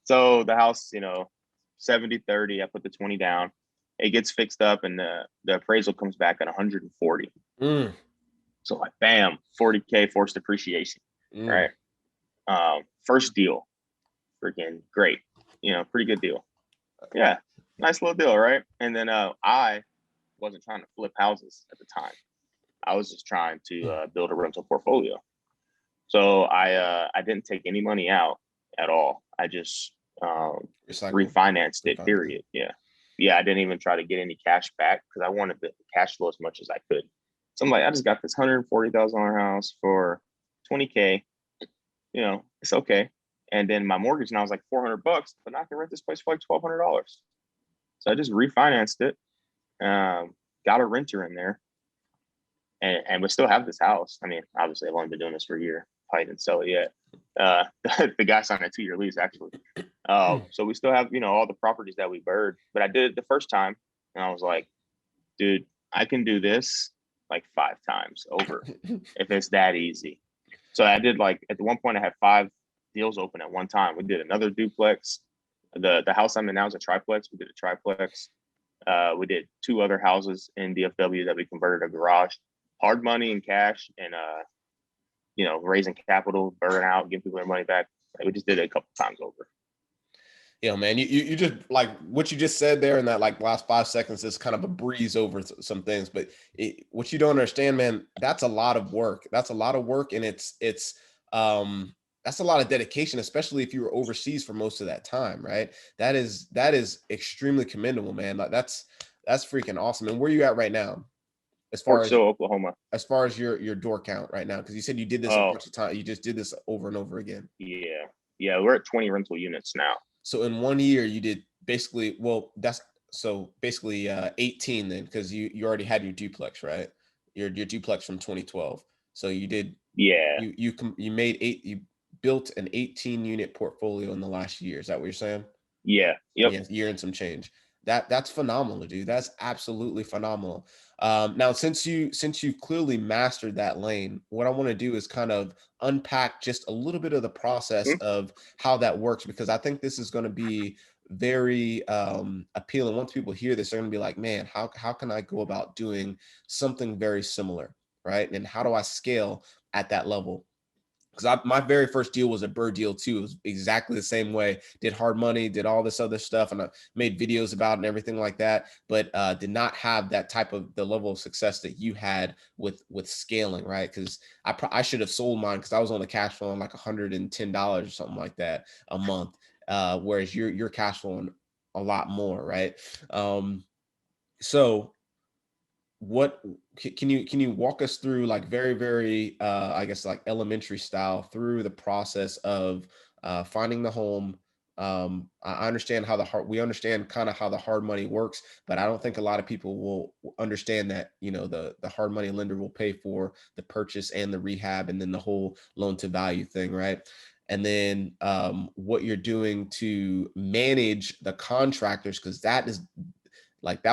S2: So the house, 70-30, I put the 20 down. It gets fixed up and the appraisal comes back at 140. So like, bam, 40K forced depreciation, right? First deal, freaking great. Pretty good deal. Yeah, nice little deal, right? And then I wasn't trying to flip houses at the time. I was just trying to build a rental portfolio. So I didn't take any money out at all. I just refinanced it, period. Yeah. Yeah, I didn't even try to get any cash back because I wanted the cash flow as much as I could. So I'm like, I just got this $140,000 house for $20K. You know, it's okay. And then my mortgage now is like $400, but I can rent this place for like $1,200. So I just refinanced it, got a renter in there, and we still have this house. I mean, obviously I've only been doing this for a year. Probably didn't sell it yet. The guy signed a 2-year lease actually. So we still have, all the properties that we BRRRR'd, but I did it the first time and I was like, dude, I can do this like 5 times over if it's that easy. So I did, like, at one point I had 5 deals open at one time. We did another duplex. The house I'm in now is a triplex. We did a triplex. We did 2 other houses in DFW that we converted a garage. Hard money and cash, and raising capital, burning out, giving people their money back. We just did it a couple times over.
S1: Yeah, man, you just, like, what you just said there in that, like, last 5 seconds is kind of a breeze over some things, but what you don't understand, man, that's a lot of work. That's a lot of work, and it's that's a lot of dedication, especially if you were overseas for most of that time, right? That is extremely commendable, man. Like, that's freaking awesome. And where are you at right now, as far as
S2: Oklahoma?
S1: As far as your door count right now, because you said you did this a bunch of times. You just did this over and over again.
S2: Yeah, we're at 20 rental units now.
S1: So in 1 year, you did basically, well, that's so basically 18 then, because you already had your duplex, right? Your duplex from 2012. So you did, you made you built an 18 unit portfolio in the last year. Is that what you're saying?
S2: Yeah. Yep.
S1: Yeah, year and some change. That's phenomenal, dude. That's absolutely phenomenal. Now, since you've clearly mastered that lane, what I want to do is kind of unpack just a little bit of the process of how that works, because I think this is going to be very appealing. Once people hear this, they're going to be like, man, how can I go about doing something very similar, right? And how do I scale at that level? Because my very first deal was a BRRRR deal too. It was exactly the same way. Did hard money, did all this other stuff, and I made videos about it and everything like that. But did not have that type of the level of success that you had with scaling, right? Because I should have sold mine because I was on the cash flow on like $110 or something like that a month, whereas you're cash flowing a lot more, right? So what can you walk us through, like, very, very I guess, like, elementary style, through the process of finding the home? I understand we understand kind of how the hard money works, but I don't think a lot of people will understand that, the hard money lender will pay for the purchase and the rehab and then the whole loan to value thing, right? And then what you're doing to manage the contractors, because that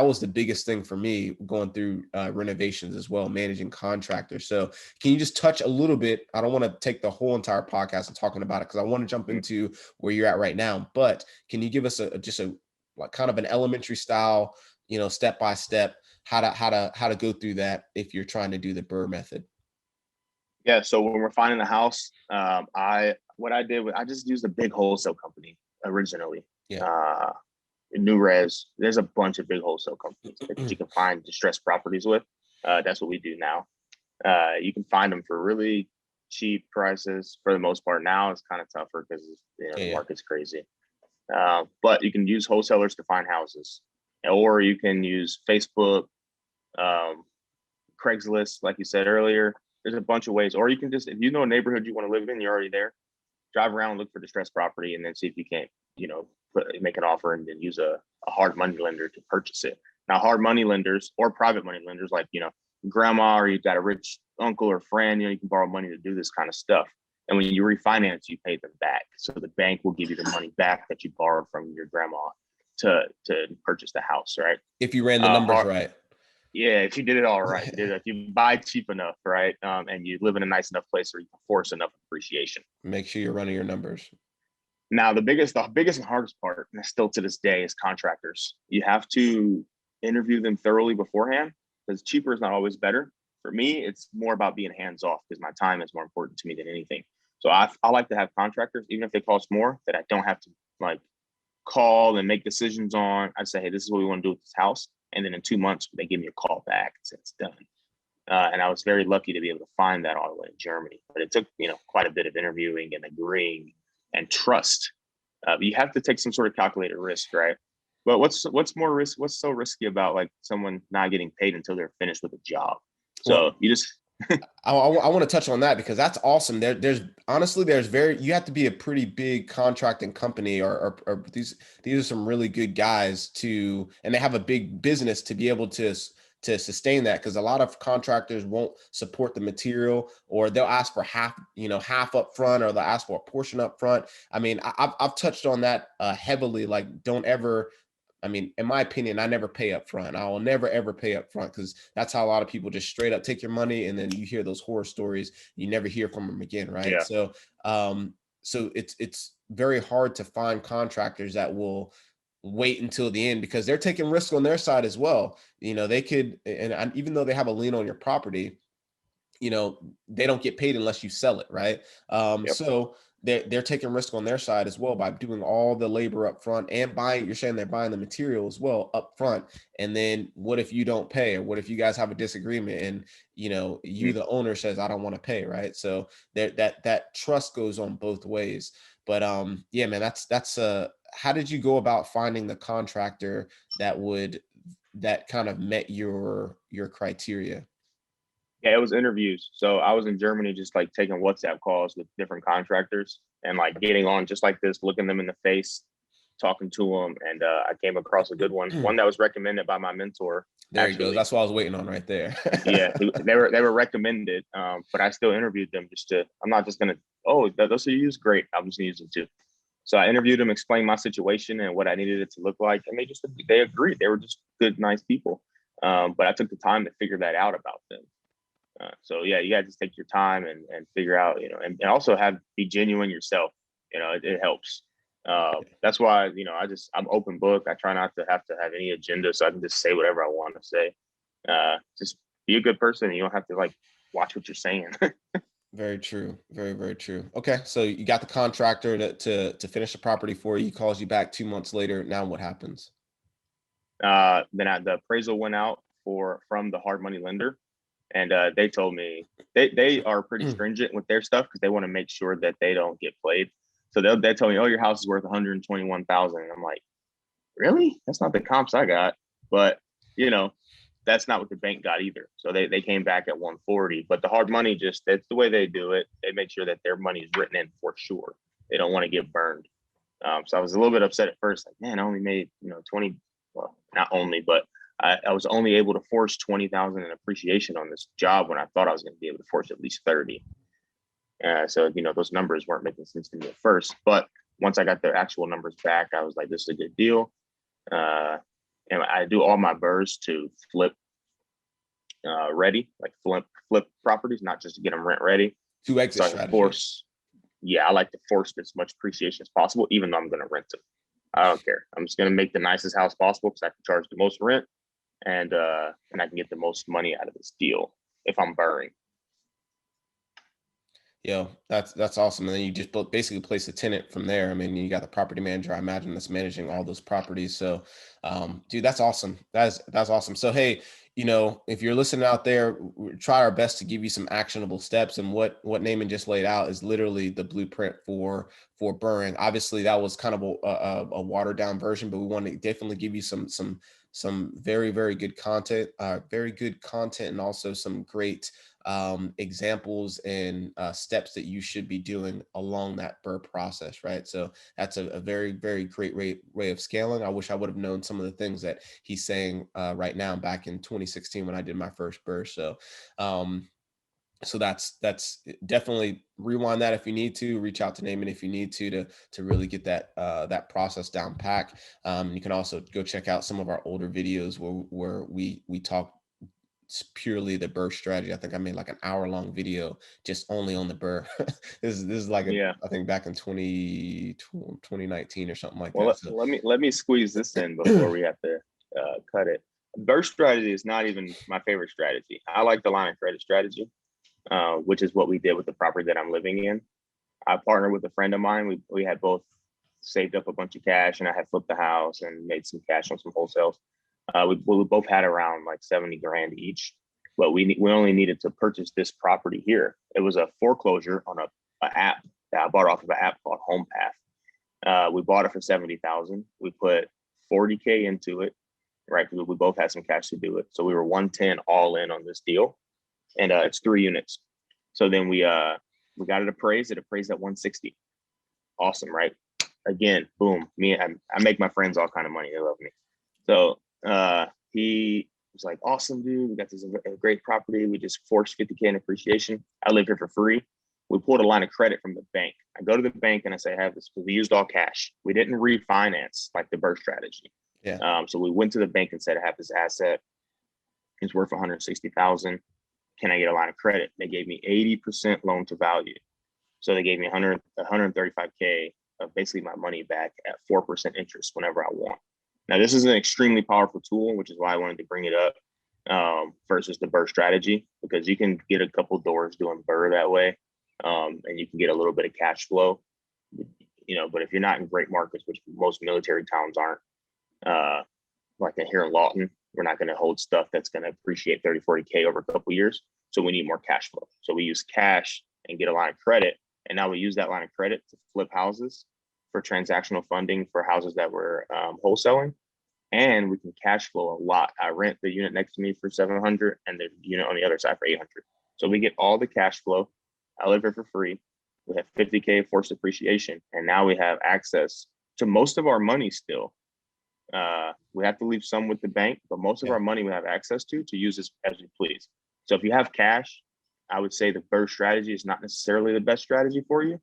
S1: was the biggest thing for me going through renovations as well, managing contractors. So can you just touch a little bit? I don't want to take the whole entire podcast and talking about it, because I want to jump into where you're at right now, but can you give us just a like kind of an elementary style, step by step, how to go through that if you're trying to do the BRRRR method?
S2: Yeah. So when we're finding the house, what I did was I just used a big wholesale company originally.
S1: Yeah.
S2: New Res, there's a bunch of big wholesale companies that you can find distressed properties with. That's what we do now. You can find them for really cheap prices for the most part. Now it's kind of tougher because the market's crazy. But you can use wholesalers to find houses, or you can use Facebook, Craigslist, like you said earlier. There's a bunch of ways, or you can just, if you know a neighborhood you want to live in, you're already there. Drive around, look for distressed property, and then see if you can't, make an offer and then use a hard money lender to purchase it. Now, hard money lenders or private money lenders, like, grandma, or you've got a rich uncle or friend, you can borrow money to do this kind of stuff. And when you refinance, you pay them back. So the bank will give you the money back that you borrowed from your grandma to purchase the house, right?
S1: If you ran the numbers right.
S2: Yeah, if you did it all right. If you buy cheap enough, right? And you live in a nice enough place where you can force enough appreciation.
S1: Make sure you're running your numbers.
S2: Now, the biggest and hardest part, and still to this day, is contractors. You have to interview them thoroughly beforehand, because cheaper is not always better. For me, it's more about being hands-off, because my time is more important to me than anything. So I like to have contractors, even if they cost more, that I don't have to like call and make decisions on. I say, hey, this is what we want to do with this house. And then in 2 months, they give me a call back and say it's done. And I was very lucky to be able to find that all the way in Germany. But it took, quite a bit of interviewing and agreeing and trust. But you have to take some sort of calculated risk, right? But what's more risk? What's so risky about like someone not getting paid until they're finished with a job? So
S1: Well,
S2: you just
S1: I want to touch on that because that's awesome. There's honestly, you have to be a pretty big contracting company or these are some really good guys and they have a big business to be able to sustain that, because a lot of contractors won't support the material, or they'll ask for half up front, or they'll ask for a portion up front. I mean, I've touched on that heavily. Like, don't ever, I mean, in my opinion, I never pay up front. I will never, ever pay up front, because that's how a lot of people just straight up take your money. And then you hear those horror stories. You never hear from them again. Right.
S2: yeah.
S1: So it's very hard to find contractors that will wait until the end, because they're taking risk on their side as well. They could, and even though they have a lien on your property, they don't get paid unless you sell it. Right.
S2: Yep.
S1: So they're taking risk on their side as well by doing all the labor up front and you're saying they're buying the material as well up front. And then what if you don't pay, or what if you guys have a disagreement and, the owner says, I don't want to pay. Right. So that trust goes on both ways. But yeah, man, that's how did you go about finding the contractor that kind of met your criteria?
S2: Yeah, it was interviews. So I was in Germany just like taking WhatsApp calls with different contractors and like getting on just like this, looking them in the face, talking to them. And I came across a good one that was recommended by my mentor.
S1: There you go.
S2: Actually,
S1: That's what I was waiting on right there.
S2: yeah, they were recommended, but I still interviewed them I'm not just gonna, those are used, great, I'm just gonna use them too. So I interviewed them, explained my situation and what I needed it to look like, and they agreed. They were just good, nice people. But I took the time to figure that out about them. So yeah, you got to just take your time and figure out, and also be genuine yourself. It helps. That's why, I'm open book. I try not to have any agenda, so I can just say whatever I want to say. Just be a good person. You don't have to like watch what you're saying.
S1: Very true. Very, very true. Okay. So you got the contractor to finish the property for you. He calls you back 2 months later. Now what happens?
S2: Then the appraisal went out from the hard money lender. And they told me they are pretty stringent with their stuff because they want to make sure that they don't get played. So they tell me, oh, your house is worth 121,000. And I'm like, really? That's not the comps I got. But that's not what the bank got either. So they came back at 140. But the hard money, that's the way they do it. They make sure that their money is written in for sure. They don't want to get burned. So I was a little bit upset at first, like, man, I only made 20. Well, not only, but I was only able to force 20,000 in appreciation on this job when I thought I was going to be able to force at least 30. So those numbers weren't making sense to me at first, but once I got the actual numbers back, I was like, this is a good deal. And I do all my BRRRRs to flip ready, like flip properties, not just to get them rent ready.
S1: Two exit
S2: So
S1: strategies.
S2: I like to force as much appreciation as possible, even though I'm going to rent them. I don't care. I'm just going to make the nicest house possible because I can charge the most rent. And I can get the most money out of this deal if I'm BRRRRing.
S1: Yeah, that's awesome. And then you just basically place a tenant from there. I mean, you got the property manager, I imagine, that's managing all those properties. So, dude, that's awesome. That's awesome. So, hey, if you're listening out there, we try our best to give you some actionable steps. And what Naaman just laid out is literally the blueprint for BRRRRing. Obviously, that was kind of a watered down version, but we want to definitely give you some very, very good content, and also some great examples and steps that you should be doing along that BRRRR process, right? So that's a very, very great way of scaling. I wish I would have known some of the things that he's saying right now back in 2016 when I did my first BRRRR. So that's definitely rewind that if you need to, reach out to Naaman if you need to really get that process down pack. You can also go check out some of our older videos where we talk purely the BRRRR strategy. I think I made like an hour-long video just only on the BRRRR. this is like I think back in 2019 or something like that. So
S2: let me squeeze this in before we have to cut it. BRRRR strategy is not even my favorite strategy. I like the line of credit strategy, which is what we did with the property that I'm living in. I partnered with a friend of mine. We had both saved up a bunch of cash, and I had flipped the house and made some cash on some wholesales. We both had around like 70 grand each. but we only needed to purchase this property here. It was a foreclosure on a app that I bought off of an app called HomePath. We bought it for $70,000. We put $40K into it, right? Because we both had some cash to do it. So we were 110 all in on this deal, and it's 3 units. So then we got it appraised. It appraised at 160. Awesome, right? Again, boom. I make my friends all kind of money. They love me. So he was like, awesome, dude. We got this great property. We just forced 50K in appreciation. I live here for free. We pulled a line of credit from the bank. I go to the bank and I say, I have this, because we used all cash. We didn't refinance like the BRRRR strategy.
S1: Yeah.
S2: So we went to the bank and said, I have this asset. It's worth 160,000. Can I get a line of credit? They gave me 80% loan to value. So they gave me 135K of basically my money back at 4% interest whenever I want. Now, this is an extremely powerful tool, which is why I wanted to bring it up versus the BRRRR strategy, because you can get a couple doors doing BRRRR that way, and you can get a little bit of cash flow, but if you're not in great markets, which most military towns aren't, like here in Lawton, we're not going to hold stuff that's going to appreciate 30, 40K over a couple of years. So we need more cash flow. So we use cash and get a line of credit. And now we use that line of credit to flip houses for transactional funding for houses that we're wholesaling. And we can cash flow a lot. I rent the unit next to me for 700 and the unit on the other side for 800. So we get all the cash flow. I live here for free. We have 50K forced appreciation. And now we have access to most of our money still. We have to leave some with the bank, but most of our money we have access to use as we please. So if you have cash, I would say the BRRRR strategy is not necessarily the best strategy for you.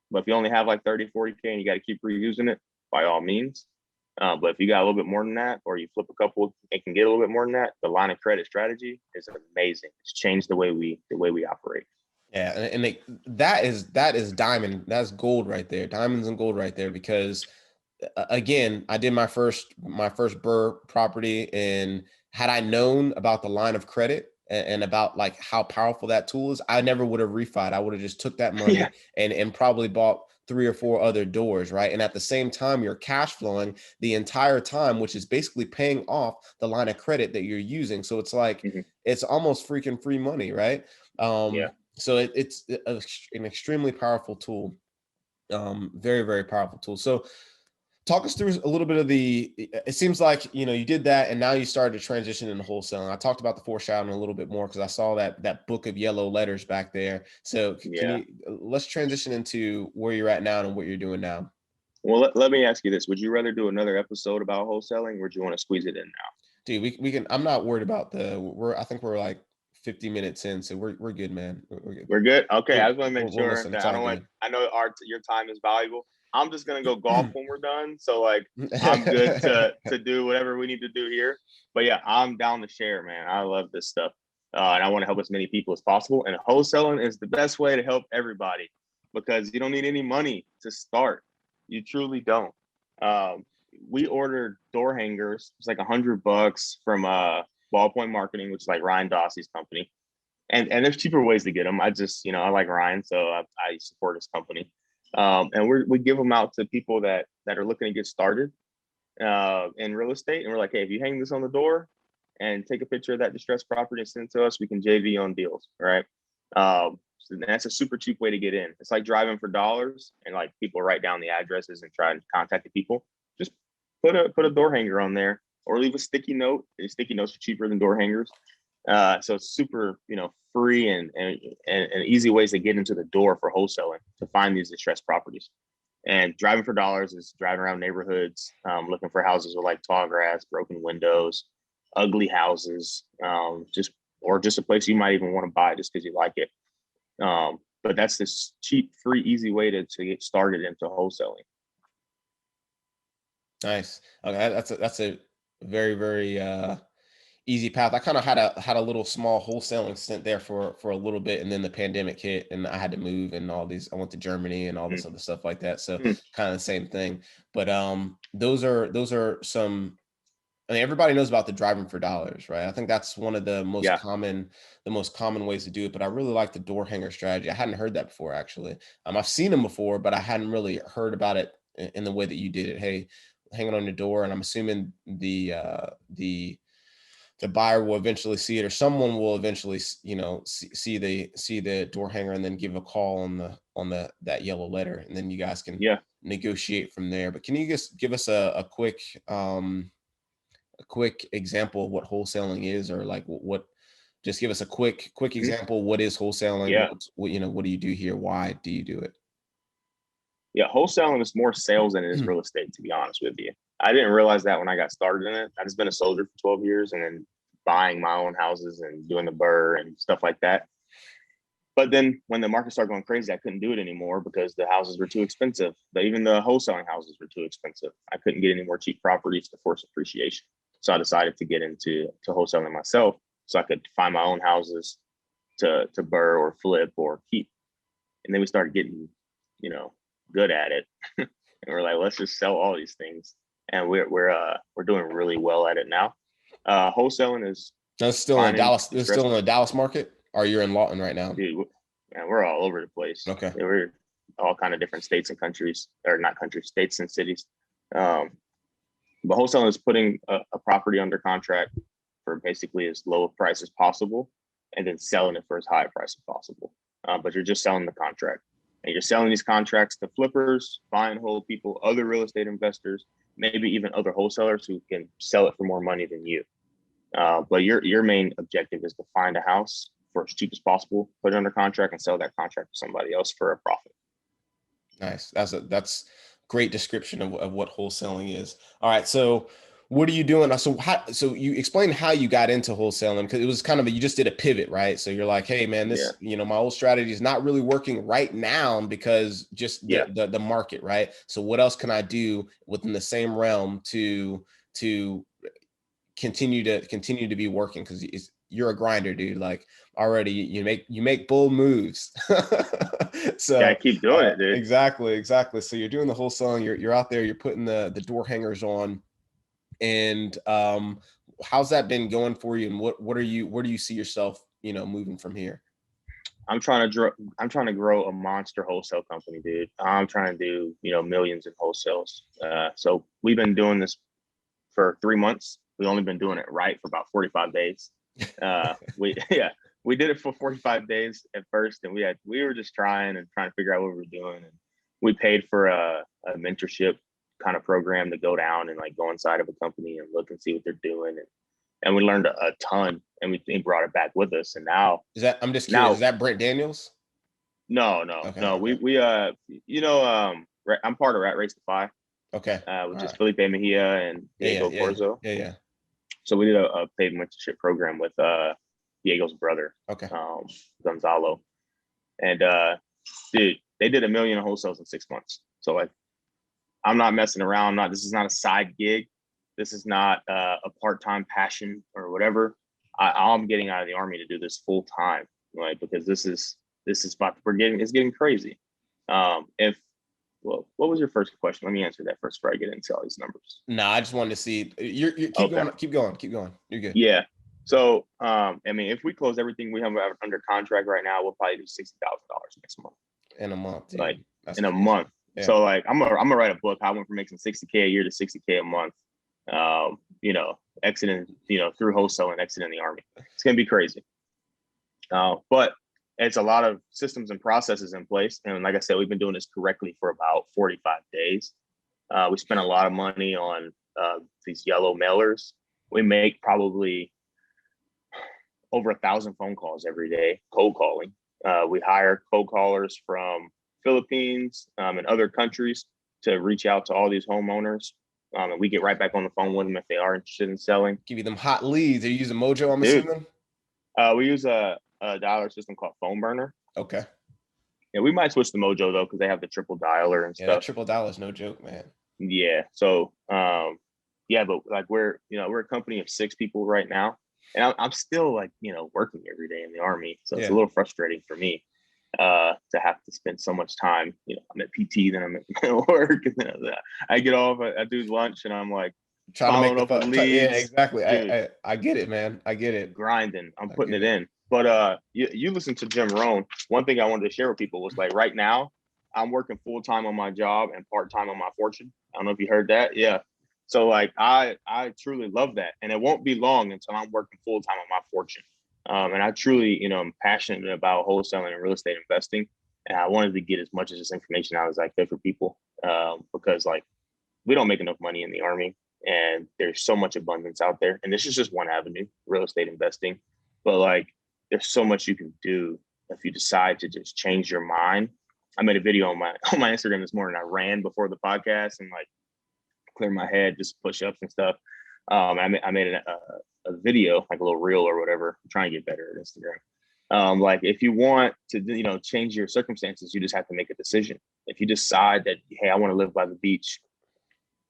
S2: But if you only have like 30, 40K and you got to keep reusing it, by all means. But if you got a little bit more than that, or you flip a couple, it can get a little bit more than that. The line of credit strategy is amazing. It's changed the way we operate.
S1: Yeah, and that is diamond. That's gold right there. Diamonds and gold right there. Because again, I did my first BRRRR property, and had I known about the line of credit and about like how powerful that tool is, I never would have refied. I would have just took that money and probably bought 3 or 4 other doors, right? And at the same time, you're cash flowing the entire time, which is basically paying off the line of credit that you're using. So it's like, it's almost freaking free money, right? So it's an extremely powerful tool. Very, very powerful tool. So talk us through a little bit of it seems like, you did that and now you started to transition into wholesaling. I talked about the foreshadowing a little bit more because I saw that book of yellow letters back there. So let's transition into where you're at now and what you're doing now.
S2: Well, let me ask you this. Would you rather do another episode about wholesaling, or do you want to squeeze it in now?
S1: Dude, we can, I'm not worried about I think we're like 50 minutes in, so we're good, man. We're good.
S2: We're good. Okay. I just want to make sure
S1: listen,
S2: that I know your time is valuable. I'm just going to go golf when we're done. So like, I'm good to do whatever we need to do here. But yeah, I'm down to share, man. I love this stuff. And I want to help as many people as possible. And wholesaling is the best way to help everybody, because you don't need any money to start. You truly don't. We ordered door hangers. It's like $100 from Ballpoint Marketing, which is like Ryan Dossey's company. And there's cheaper ways to get them. I just, I like Ryan, so I support his company. And we give them out to people that are looking to get started in real estate. And we're like, hey, if you hang this on the door and take a picture of that distressed property and send it to us, we can JV on deals, right? So that's a super cheap way to get in. It's like driving for dollars, and like people write down the addresses and try and contact the people. Just put a door hanger on there, or leave a sticky note. Sticky notes are cheaper than door hangers. So it's super, free and easy ways to get into the door for wholesaling, to find these distressed properties. And driving for dollars is driving around neighborhoods, looking for houses with like tall grass, broken windows, ugly houses, just a place you might even want to buy just because you like it. But that's this cheap, free, easy way to get started into wholesaling.
S1: Nice. Okay, that's a very, very easy path. I kind of had a little small wholesaling stint there for a little bit, and then the pandemic hit and I had to move and all these. I went to Germany and all this other stuff like that. So kind of the same thing. But those are some. I mean, everybody knows about the driving for dollars, right? I think that's one of the most common ways to do it. But I really like the door hanger strategy. I hadn't heard that before, actually. I've seen them before, but I hadn't really heard about it in the way that you did it. Hey, hang it on your door, and I'm assuming the the buyer will eventually see it, or someone will eventually, see the door hanger and then give a call on that yellow letter, and then you guys can negotiate from there. But can you just give us a quick example of what wholesaling is, or like what? Just give us a quick example. What is wholesaling?
S2: Yeah.
S1: What do you do here? Why do you do it?
S2: Yeah, wholesaling is more sales than it is real estate, to be honest with you. I didn't realize that when I got started in it. I just been a soldier for 12 years and then buying my own houses and doing the BRRRR and stuff like that. But then when the market started going crazy, I couldn't do it anymore because the houses were too expensive. But even the wholesaling houses were too expensive. I couldn't get any more cheap properties to force appreciation. So I decided to get into wholesaling myself so I could find my own houses to BRRRR or flip or keep. And then we started getting, good at it. And we're like, let's just sell all these things. And we're doing really well at it now. Wholesaling is
S1: still in Dallas. It's still in the Dallas market, or you're in Lawton right now?
S2: Dude, man, we're all over the place.
S1: Okay.
S2: We're all kind of different states and countries, or not countries, states and cities. But wholesaling is putting a property under contract for basically as low a price as possible, and then selling it for as high a price as possible. But you're just selling the contract. And you're selling these contracts to flippers, buy and hold people, other real estate investors, maybe even other wholesalers who can sell it for more money than you. But your main objective is to find a house for as cheap as possible, put it under contract, and sell that contract to somebody else for a profit.
S1: Nice. That's great description of what wholesaling is. All right. So what are you doing? So you explained how you got into wholesaling, because it was kind of you just did a pivot, right? So you're like, hey man, this, my old strategy is not really working right now because just the market, right? So what else can I do within the same realm to continue to be working? Because you're a grinder, dude. Like already you make bold moves. So
S2: yeah, keep doing it, dude.
S1: Exactly. So you're doing the wholesaling, you're out there, you're putting the door hangers on. And how's that been going for you? And where do you see yourself, moving from here?
S2: I'm trying to grow a monster wholesale company, dude. I'm trying to do, millions in wholesales. So we've been doing this for 3 months. We've only been doing it right for about 45 days. We did it for 45 days at first, and we were just trying to figure out what we were doing. And we paid for a mentorship kind of program to go down and like go inside of a company and look and see what they're doing. And we learned a ton, and we brought it back with us. And now
S1: I'm just curious, is that Brent Daniels?
S2: No. Okay. We I'm part of Rat Race to Five.
S1: Okay.
S2: Which is Felipe Mejia and Diego Corzo.
S1: Yeah.
S2: So we did a paid mentorship program with Diego's brother, Gonzalo. And dude, they did 1 million in wholesales in 6 months. So like, I'm not messing around. this is not a side gig. This is not a part-time passion or whatever. I'm getting out of the Army to do this full time, right? Because it's getting crazy. What was your first question? Let me answer that first before I get into all these numbers.
S1: No, I just wanted to see you keep going. You're good.
S2: Yeah. So, if we close everything we have under contract right now, we'll probably do $60,000 next month.
S1: In a month, dude.
S2: Like in a month. Yeah. So like, I'm gonna write a book. How I went from making $60K a year to $60K a month. Exiting, through wholesale and exiting the Army. It's gonna be crazy. But it's a lot of systems and processes in place. And like I said, we've been doing this correctly for about 45 days. We spent a lot of money on these yellow mailers. We make probably over 1,000 phone calls every day, cold calling. We hire cold callers from Philippines and other countries to reach out to all these homeowners. And we get right back on the phone with them if they are interested in selling.
S1: Give you them hot leads. Are you using Mojo, I'm assuming?
S2: We use a dialer system called Phone Burner.
S1: Okay.
S2: Yeah, we might switch to Mojo though, because they have the triple dialer and stuff. Yeah,
S1: triple dialer is no joke, man.
S2: Yeah. So, but like we're a company of 6 people right now, and I'm still like, working every day in the Army. So it's a little frustrating for me to have to spend so much time. I'm at PT, then I'm at work, and then I get off, I do lunch, and I'm like
S1: trying to make leads. Yeah, exactly. I get it, man. I get it.
S2: Grinding. I'm putting it in. But you listen to Jim Rohn. One thing I wanted to share with people was like right now, I'm working full time on my job and part time on my fortune. I don't know if you heard that. Yeah. So like I truly love that, and it won't be long until I'm working full time on my fortune. And I truly, I'm passionate about wholesaling and real estate investing, and I wanted to get as much of this information out as I could for people, because like we don't make enough money in the Army, and there's so much abundance out there. And this is just one avenue, real estate investing, but like there's so much you can do if you decide to just change your mind. I made a video on my Instagram this morning. I ran before the podcast and like clear my head, just push ups and stuff. I made a video, like a little reel or whatever. I'm trying to get better at Instagram. Like if you want to, change your circumstances, you just have to make a decision. If you decide that, hey, I want to live by the beach.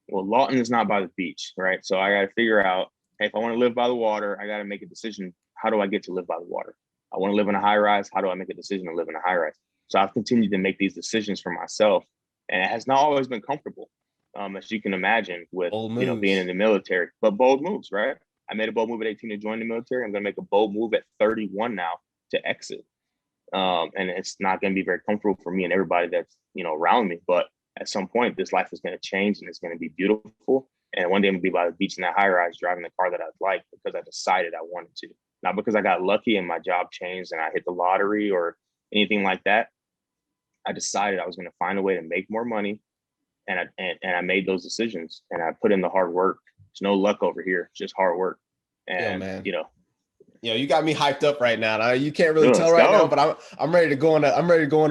S2: Well, Lawton is not by the beach, right? So I got to figure out, hey, if I want to live by the water, I got to make a decision. How do I get to live by the water? I want to live in a high rise. How do I make a decision to live in a high rise? So I've continued to make these decisions for myself, and it has not always been comfortable, as you can imagine, with being in the military. But bold moves, right? I made a bold move at 18 to join the military. I'm going to make a bold move at 31 now to exit, and it's not going to be very comfortable for me and everybody that's around me. But at some point, this life is going to change, and it's going to be beautiful. And one day I'm going to be by the beach in that high rise, driving the car that I like because I decided I wanted to, not because I got lucky and my job changed and I hit the lottery or anything like that. I decided I was going to find a way to make more money, and I made those decisions, and I put in the hard work. There's no luck over here, just hard work. And
S1: you got me hyped up right now. You can't really tell right now, but I'm ready to go on a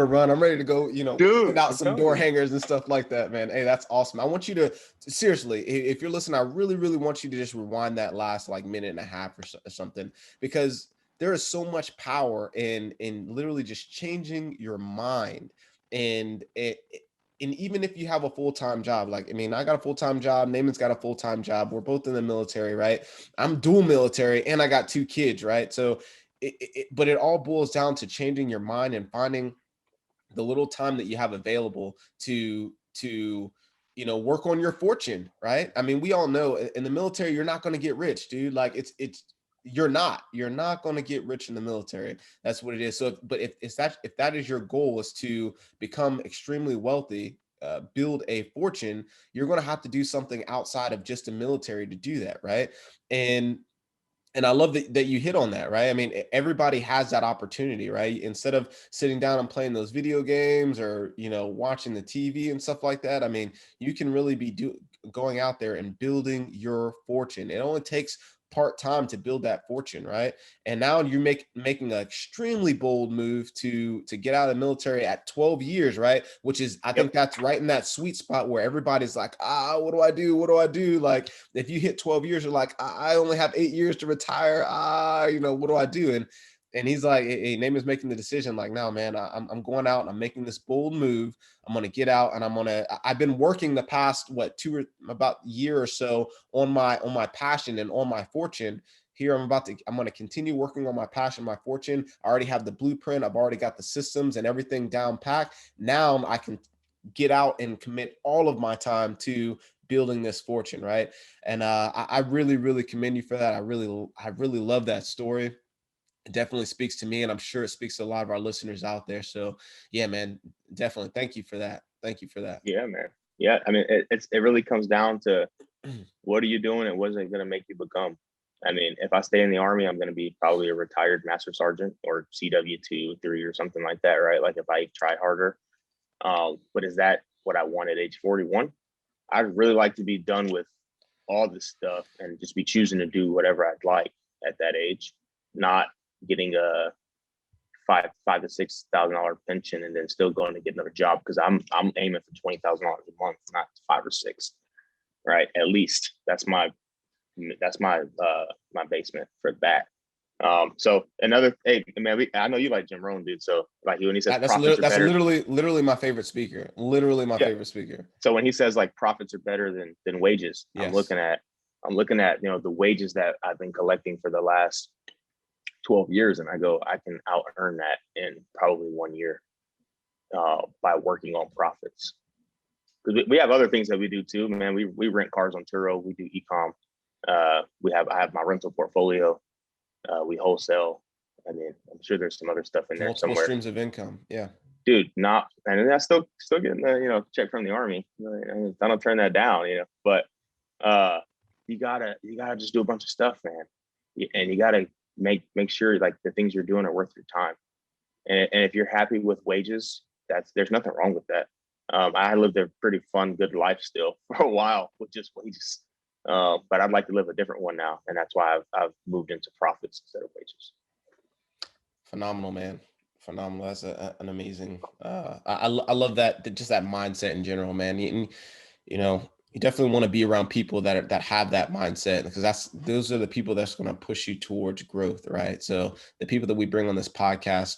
S1: run. I'm ready to go, put out some door hangers and stuff like that, man. Hey, that's awesome. I want you to seriously, if you're listening, I really, really want you to just rewind that last like minute and a half or something, because there is so much power in literally just changing your mind. And even if you have a full-time job, I got a full-time job, Naaman's got a full-time job. We're both in the military, right? I'm dual military and I got 2 kids, right? So, but it all boils down to changing your mind and finding the little time that you have available to work on your fortune, right? I mean, we all know in the military, you're not going to get rich, dude. Like you're not going to get rich in the military. That's what it is. So, but if that is your goal, is to become extremely wealthy, build a fortune, you're going to have to do something outside of just the military to do that. Right. And I love that you hit on that, right? I mean, everybody has that opportunity, right? Instead of sitting down and playing those video games or, watching the TV and stuff like that. I mean, you can really be going out there and building your fortune. It only takes part-time to build that fortune, right? And now you're making an extremely bold move to get out of the military at 12 years, right? Which is, I think that's right in that sweet spot where everybody's like, what do I do? What do I do? Like, if you hit 12 years, you're like, I only have 8 years to retire. What do I do? And he's like, hey, Naaman's making the decision, like, no, man, I'm going out and I'm making this bold move. I'm going to get out, and I've been working the past, about year or so on my passion and on my fortune. Here, I'm going to continue working on my passion, my fortune. I already have the blueprint. I've already got the systems and everything down packed. Now I can get out and commit all of my time to building this fortune. Right. And I really, really commend you for that. I really love that story. It definitely speaks to me, and I'm sure it speaks to a lot of our listeners out there. So yeah, man, definitely. Thank you for that.
S2: Yeah, man. Yeah. I mean, it really comes down to what are you doing and what is it going to make you become? I mean, if I stay in the Army, I'm going to be probably a retired master sergeant or CW2, 3 or something like that, right? Like if I try harder. But is that what I want at age 41? I'd really like to be done with all this stuff and just be choosing to do whatever I'd like at that age, not getting a $5,000 to $6,000 pension and then still going to get another job, because I'm aiming for $20,000 a month, not 5 or 6, right? At least that's my my basement for that. So another, hey man, I know you like Jim Rohn, dude. So like when he says
S1: that's literally my favorite speaker. Literally my favorite speaker.
S2: So when he says like profits are better than wages, yes. I'm looking at the wages that I've been collecting for the last 12 years, and I go, I can out earn that in probably 1 year by working on profits. Because we have other things that we do too, man. We rent cars on Turo. We do e-com. I have my rental portfolio. We wholesale. I mean, I'm sure there's some other stuff in there
S1: multiple
S2: somewhere.
S1: Streams of income. Yeah,
S2: dude. And I still getting the check from the Army. I don't turn that down. But You gotta just do a bunch of stuff, man. And you gotta make sure like the things you're doing are worth your time. And if you're happy with wages, there's nothing wrong with that. I lived a pretty fun, good life still for a while with just wages. But I'd like to live a different one now, and that's why I've moved into profits instead of wages.
S1: Phenomenal, man. Phenomenal. That's an amazing. I love that, just that mindset in general, man. You know, you definitely want to be around people that have that mindset, because those are the people that's going to push you towards growth, right? So the people that we bring on this podcast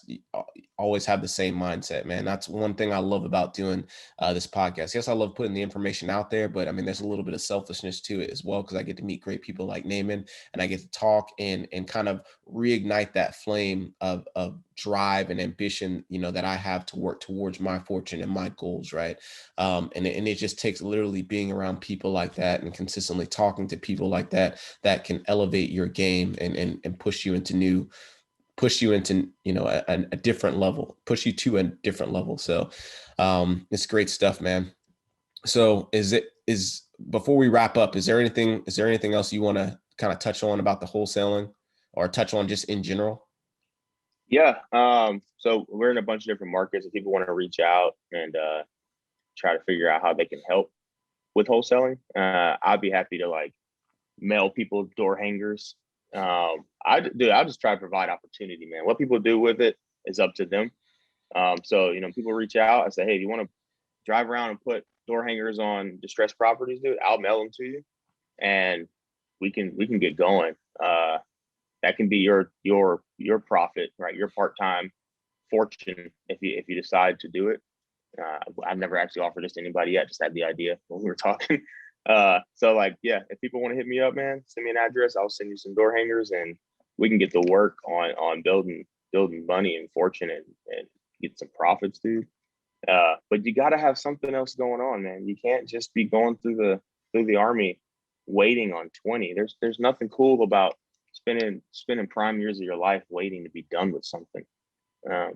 S1: always have the same mindset, man. That's one thing I love about doing this podcast. Yes, I love putting the information out there, but I mean, there's a little bit of selfishness to it as well, because I get to meet great people like Naaman, and I get to talk and kind of reignite that flame of drive and ambition, that I have to work towards my fortune and my goals, right? And it just takes literally being around people like that and consistently talking to people like that can elevate your game and push you into a different level, push you to a different level. So it's great stuff, man. So before we wrap up, is there anything else you want to kind of touch on about the wholesaling, or touch on just in general?
S2: Yeah. So we're in a bunch of different markets, and people want to reach out and try to figure out how they can help with wholesaling. I'd be happy to like mail people door hangers. I'll just try to provide opportunity, man. What people do with it is up to them. So people reach out. I say, hey, do you want to drive around and put door hangers on distressed properties, dude? I'll mail them to you, and we can get going. That can be your profit, right? Your part-time fortune if you decide to do it. I've never actually offered this to anybody yet. Just had the idea when we were talking. So like, yeah, if people want to hit me up, man, send me an address. I'll send you some door hangers, and we can get to work on building money and fortune and get some profits, dude. But you got to have something else going on, man. You can't just be going through the army waiting on 20. There's nothing cool about spending prime years of your life waiting to be done with something.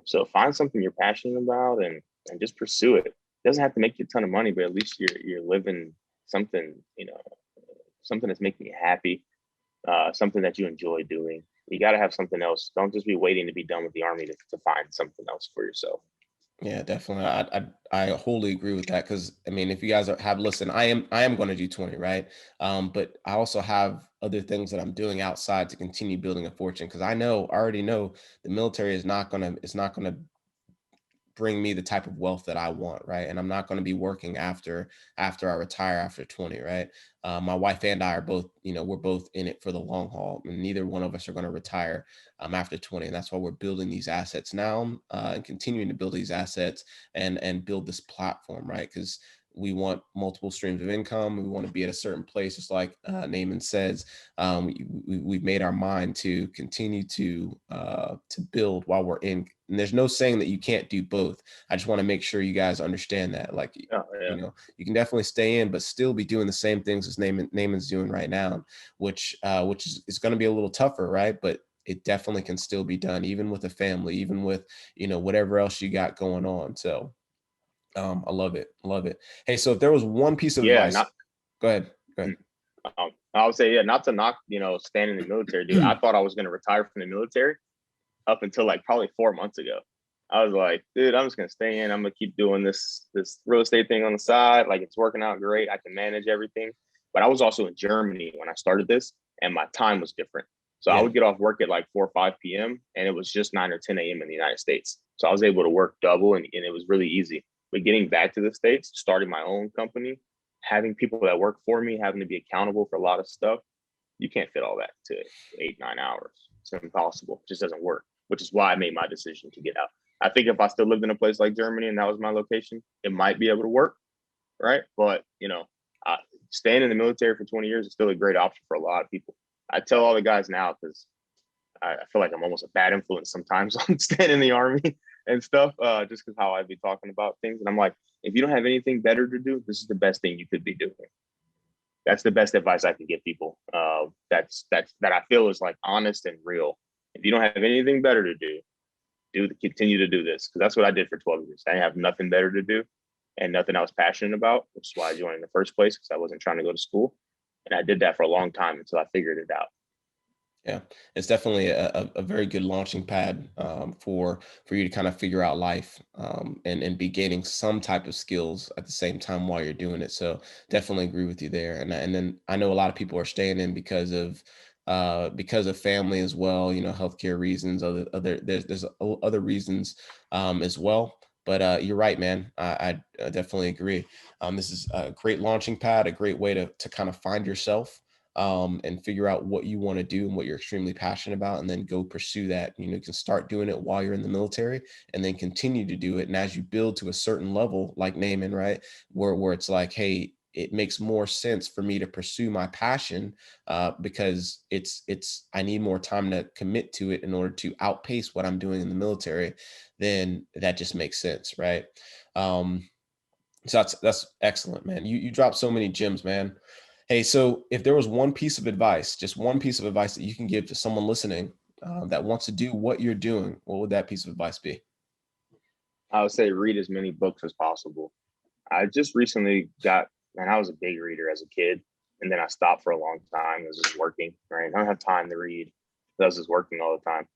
S2: So find something you're passionate about and just pursue it. It doesn't have to make you a ton of money, but at least you're living something, something that's making you happy, something that you enjoy doing. You got to have something else. Don't just be waiting to be done with the army to find something else for yourself.
S1: Yeah, definitely. I wholly agree with that, because I mean, if you guys have listened, I am going to do 20, right? But I also have other things that I'm doing outside to continue building a fortune, because I already know the military is not gonna bring me the type of wealth that I want, right? And I'm not going to be working after I retire after 20, right? My wife and I are both, we're both in it for the long haul, and neither one of us are going to retire after 20. And that's why we're building these assets now, and continuing to build these assets and build this platform, right? Because we want multiple streams of income. We want to be at a certain place, just like Naaman says. We've made our mind to continue to build while we're in. And there's no saying that you can't do both. I just want to make sure you guys understand that. Like, you can definitely stay in, but still be doing the same things as Naaman's doing right now, which is going to be a little tougher, right? But it definitely can still be done, even with a family, even with whatever else you got going on. So. I love it. Love it. Hey, so if there was one piece of advice, go ahead.
S2: I would say, yeah, not to knock, staying in the military, dude. I thought I was going to retire from the military up until like probably 4 months ago. I was like, dude, I'm just going to stay in. I'm going to keep doing this real estate thing on the side. Like, it's working out great. I can manage everything. But I was also in Germany when I started this, and my time was different. So I would get off work at like 4 or 5 p.m. and it was just 9 or 10 a.m. in the United States. So I was able to work double, and it was really easy. But getting back to the States, starting my own company, having people that work for me, having to be accountable for a lot of stuff, you can't fit all that to 8-9 hours. It's impossible. It just doesn't work, which is why I made my decision to get out. I think if I still lived in a place like Germany and that was my location, it might be able to work, right? But, staying in the military for 20 years is still a great option for a lot of people. I tell all the guys now, because I feel like I'm almost a bad influence sometimes on staying in the army and stuff, just because how I'd be talking about things. And I'm like, if you don't have anything better to do, this is the best thing you could be doing. That's the best advice I can give people. That I feel is like honest and real. If you don't have anything better to do, continue to do this, because that's what I did for 12 years. I didn't have nothing better to do and nothing I was passionate about, which is why I joined in the first place, because I wasn't trying to go to school. And I did that for a long time until I figured it out.
S1: Yeah, it's definitely a very good launching pad for you to kind of figure out life and be gaining some type of skills at the same time while you're doing it. So definitely agree with you there. And then I know a lot of people are staying in because of family as well. You know, healthcare reasons, there's other reasons as well. But you're right, man. I definitely agree. This is a great launching pad, a great way to kind of find yourself and figure out what you want to do and what you're extremely passionate about, and then go pursue that. You know, you can start doing it while you're in the military and then continue to do it. And as you build to a certain level, like Naaman, right, where it's like, hey, it makes more sense for me to pursue my passion because I need more time to commit to it in order to outpace what I'm doing in the military. Then that just makes sense, right? So that's excellent, man. You dropped so many gems, man. Hey, so if there was one piece of advice, just one piece of advice that you can give to someone listening that wants to do what you're doing, what would that piece of advice be?
S2: I would say read as many books as possible. I just recently and I was a big reader as a kid, and then I stopped for a long time. I was just working, right? I don't have time to read. I was just working all the time.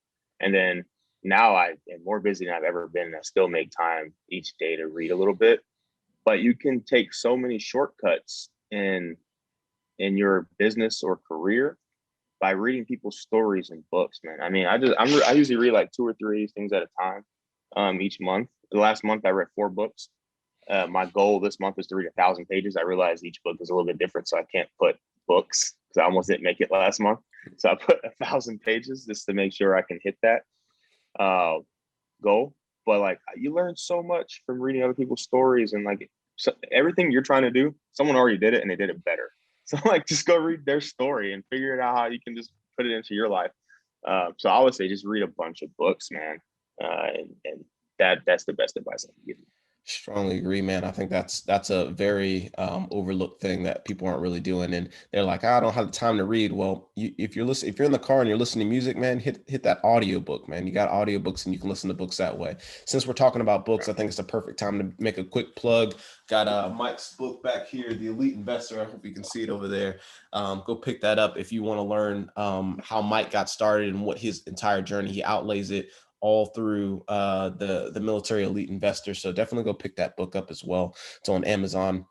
S2: And then now I am more busy than I've ever been. And I still make time each day to read a little bit. But you can take so many shortcuts in your business or career by reading people's stories and books, man. I mean, I usually read like 2 or 3 things at a time each month. The last month I read 4 books. My goal this month is to read 1,000 pages. I realized each book is a little bit different, so I can't put books because I almost didn't make it last month. So I put 1,000 pages just to make sure I can hit that goal. But like, you learn so much from reading other people's stories, and like everything you're trying to do, someone already did it and they did it better. So like, just go read their story and figure it out how you can just put it into your life. So I would say just read a bunch of books, man, and that's the best advice I can give you.
S1: Strongly agree, man. I think that's a very overlooked thing that people aren't really doing, and they're like, I don't have the time to read. Well, if you're in the car and you're listening to music, man, hit that audio book, man. You got audiobooks and you can listen to books that way. Since we're talking about books, I think it's the perfect time to make a quick plug. Got Mike's book back here, The Elite Investor. I hope you can see it over there. Go pick that up if you want to learn how Mike got started and what his entire journey. He outlays it all through the Military Elite Investor. So definitely go pick that book up as well. It's on Amazon.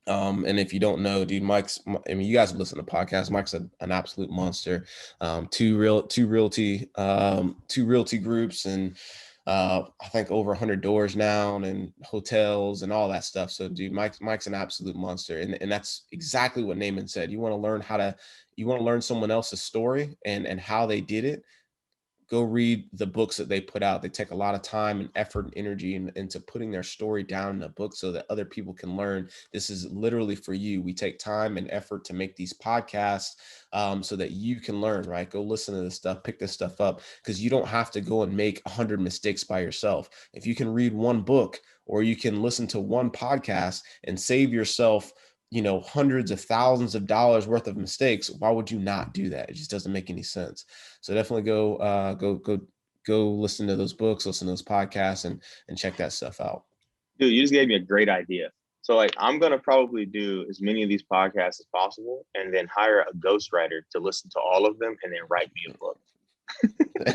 S1: And if you don't know, dude, I mean, you guys have listened to podcasts. Mike's an absolute monster. Two realty groups, and I think over 100 doors now, and hotels and all that stuff. So dude, Mike's an absolute monster. And that's exactly what Naaman said. You want to learn someone else's story and how they did it. Go read the books that they put out. They take a lot of time and effort and energy into putting their story down in a book so that other people can learn. This is literally for you. We take time and effort to make these podcasts so that you can learn, right? Go listen to this stuff, pick this stuff up, because you don't have to go and make 100 mistakes by yourself. If you can read one book or you can listen to one podcast and save yourself hundreds of thousands of dollars worth of mistakes, why would you not do that? It just doesn't make any sense. So definitely go listen to those books, listen to those podcasts, and check that stuff out.
S2: Dude, you just gave me a great idea. So like, I'm gonna probably do as many of these podcasts as possible, and then hire a ghostwriter to listen to all of them, and then write me a book.
S1: Look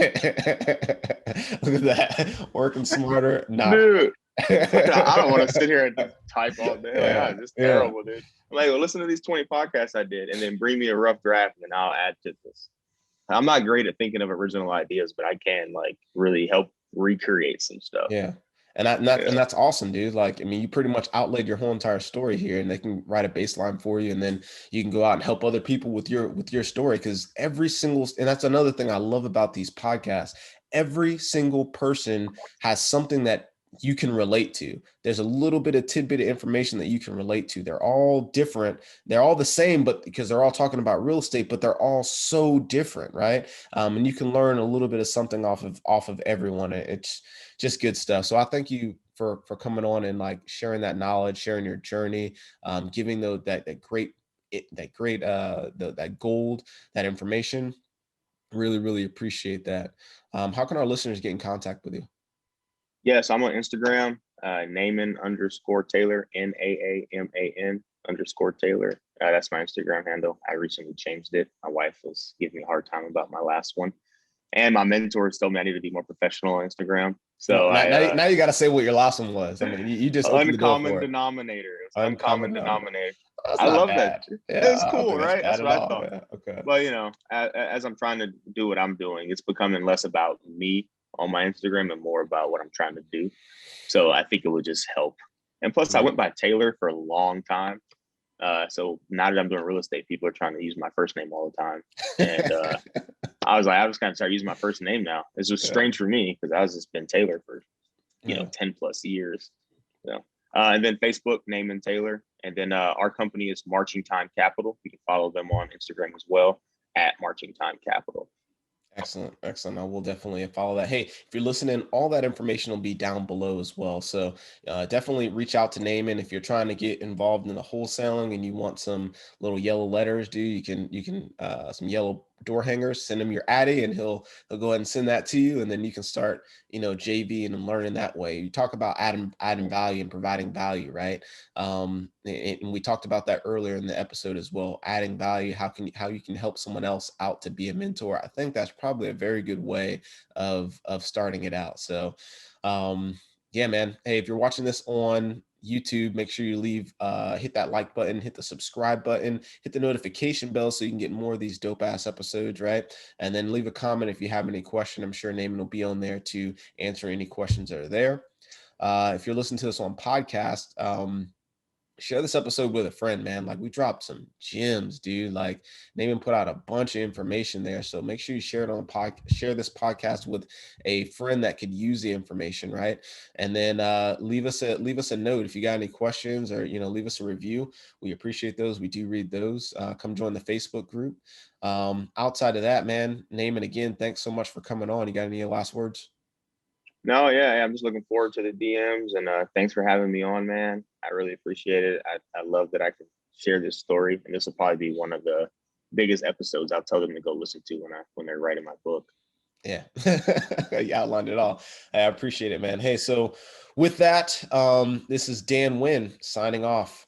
S1: at that, working smarter. Nah.
S2: Dude, I don't want to sit here and type all day. Like, it's terrible, dude. I'm like, well, listen to these 20 podcasts I did, and then bring me a rough draft, and then I'll add to this. I'm not great at thinking of original ideas, but I can like really help recreate some stuff.
S1: Yeah. And that's awesome, dude. Like, I mean, you pretty much outlaid your whole entire story here, and they can write a baseline for you, and then you can go out and help other people with your story. Because and that's another thing I love about these podcasts. Every single person has something that you can relate to. There's a little bit of tidbit of information that you can relate to. They're all different. They're all the same, but because they're all talking about real estate, but they're all so different, right? And you can learn a little bit of something off of everyone. It's just good stuff. So I thank you for coming on and like sharing that knowledge, sharing your journey, giving that gold, that information. Really, really appreciate that. How can our listeners get in contact with you?
S2: Yes, I'm on Instagram, Naaman _Taylor, Naaman. Naaman_Taylor. That's my Instagram handle. I recently changed it. My wife was giving me a hard time about my last one. And my mentors told me I need to be more professional on Instagram. So
S1: now you got to say what your last one was. I mean, you just opened the door for it.
S2: Denominator. It's
S1: Uncommon
S2: uncommon denominator.
S1: That's
S2: I
S1: not
S2: love
S1: bad.
S2: that.
S1: Yeah,
S2: It's
S1: I don't
S2: cool,
S1: think that's
S2: right?
S1: bad
S2: That's
S1: at
S2: what I
S1: all.
S2: thought.
S1: Yeah, okay.
S2: But as I'm trying to do what I'm doing, it's becoming less about me on my Instagram and more about what I'm trying to do. So I think it would just help. And plus, I went by Taylor for a long time. So now that I'm doing real estate, people are trying to use my first name all the time. And I was like, I just kind of start using my first name now. It's just strange for me because I was just been Taylor for, 10 plus years. So, and then Facebook, Naaman Taylor. And then our company is Marching Time Capital. You can follow them on Instagram as well at Marching Time Capital.
S1: Excellent. I will definitely follow that. Hey, if you're listening, all that information will be down below as well. So definitely reach out to Naaman if you're trying to get involved in the wholesaling and you want some little yellow letters. You can some yellow door hangers. Send him your Addy, and he'll go ahead and send that to you, and then you can start JV and learning that way. You talk about adding value and providing value, right? And we talked about that earlier in the episode as well. Adding value, how you can help someone else out to be a mentor. I think that's probably a very good way of starting it out. So yeah, man. Hey, if you're watching this on YouTube, make sure you hit that like button, hit the subscribe button, hit the notification bell so you can get more of these dope ass episodes, right? And then leave a comment if you have any question. I'm sure Naaman will be on there to answer any questions that are there. If you're listening to this on podcast, share this episode with a friend, man. Like, we dropped some gems, dude. Like, Naaman put out a bunch of information there. So make sure you share it on share this podcast with a friend that could use the information, right? And then leave us a note if you got any questions, or leave us a review. We appreciate those. We do read those. Come join the Facebook group. Outside of that, man, Naaman, again, thanks so much for coming on. You got any last words?
S2: No, yeah, I'm just looking forward to the DMs, and thanks for having me on, man. I really appreciate it. I love that I can share this story, and this will probably be one of the biggest episodes I'll tell them to go listen to when they're writing my book.
S1: Yeah, you outlined it all. I appreciate it, man. Hey, so with that, this is Dan Wynn signing off.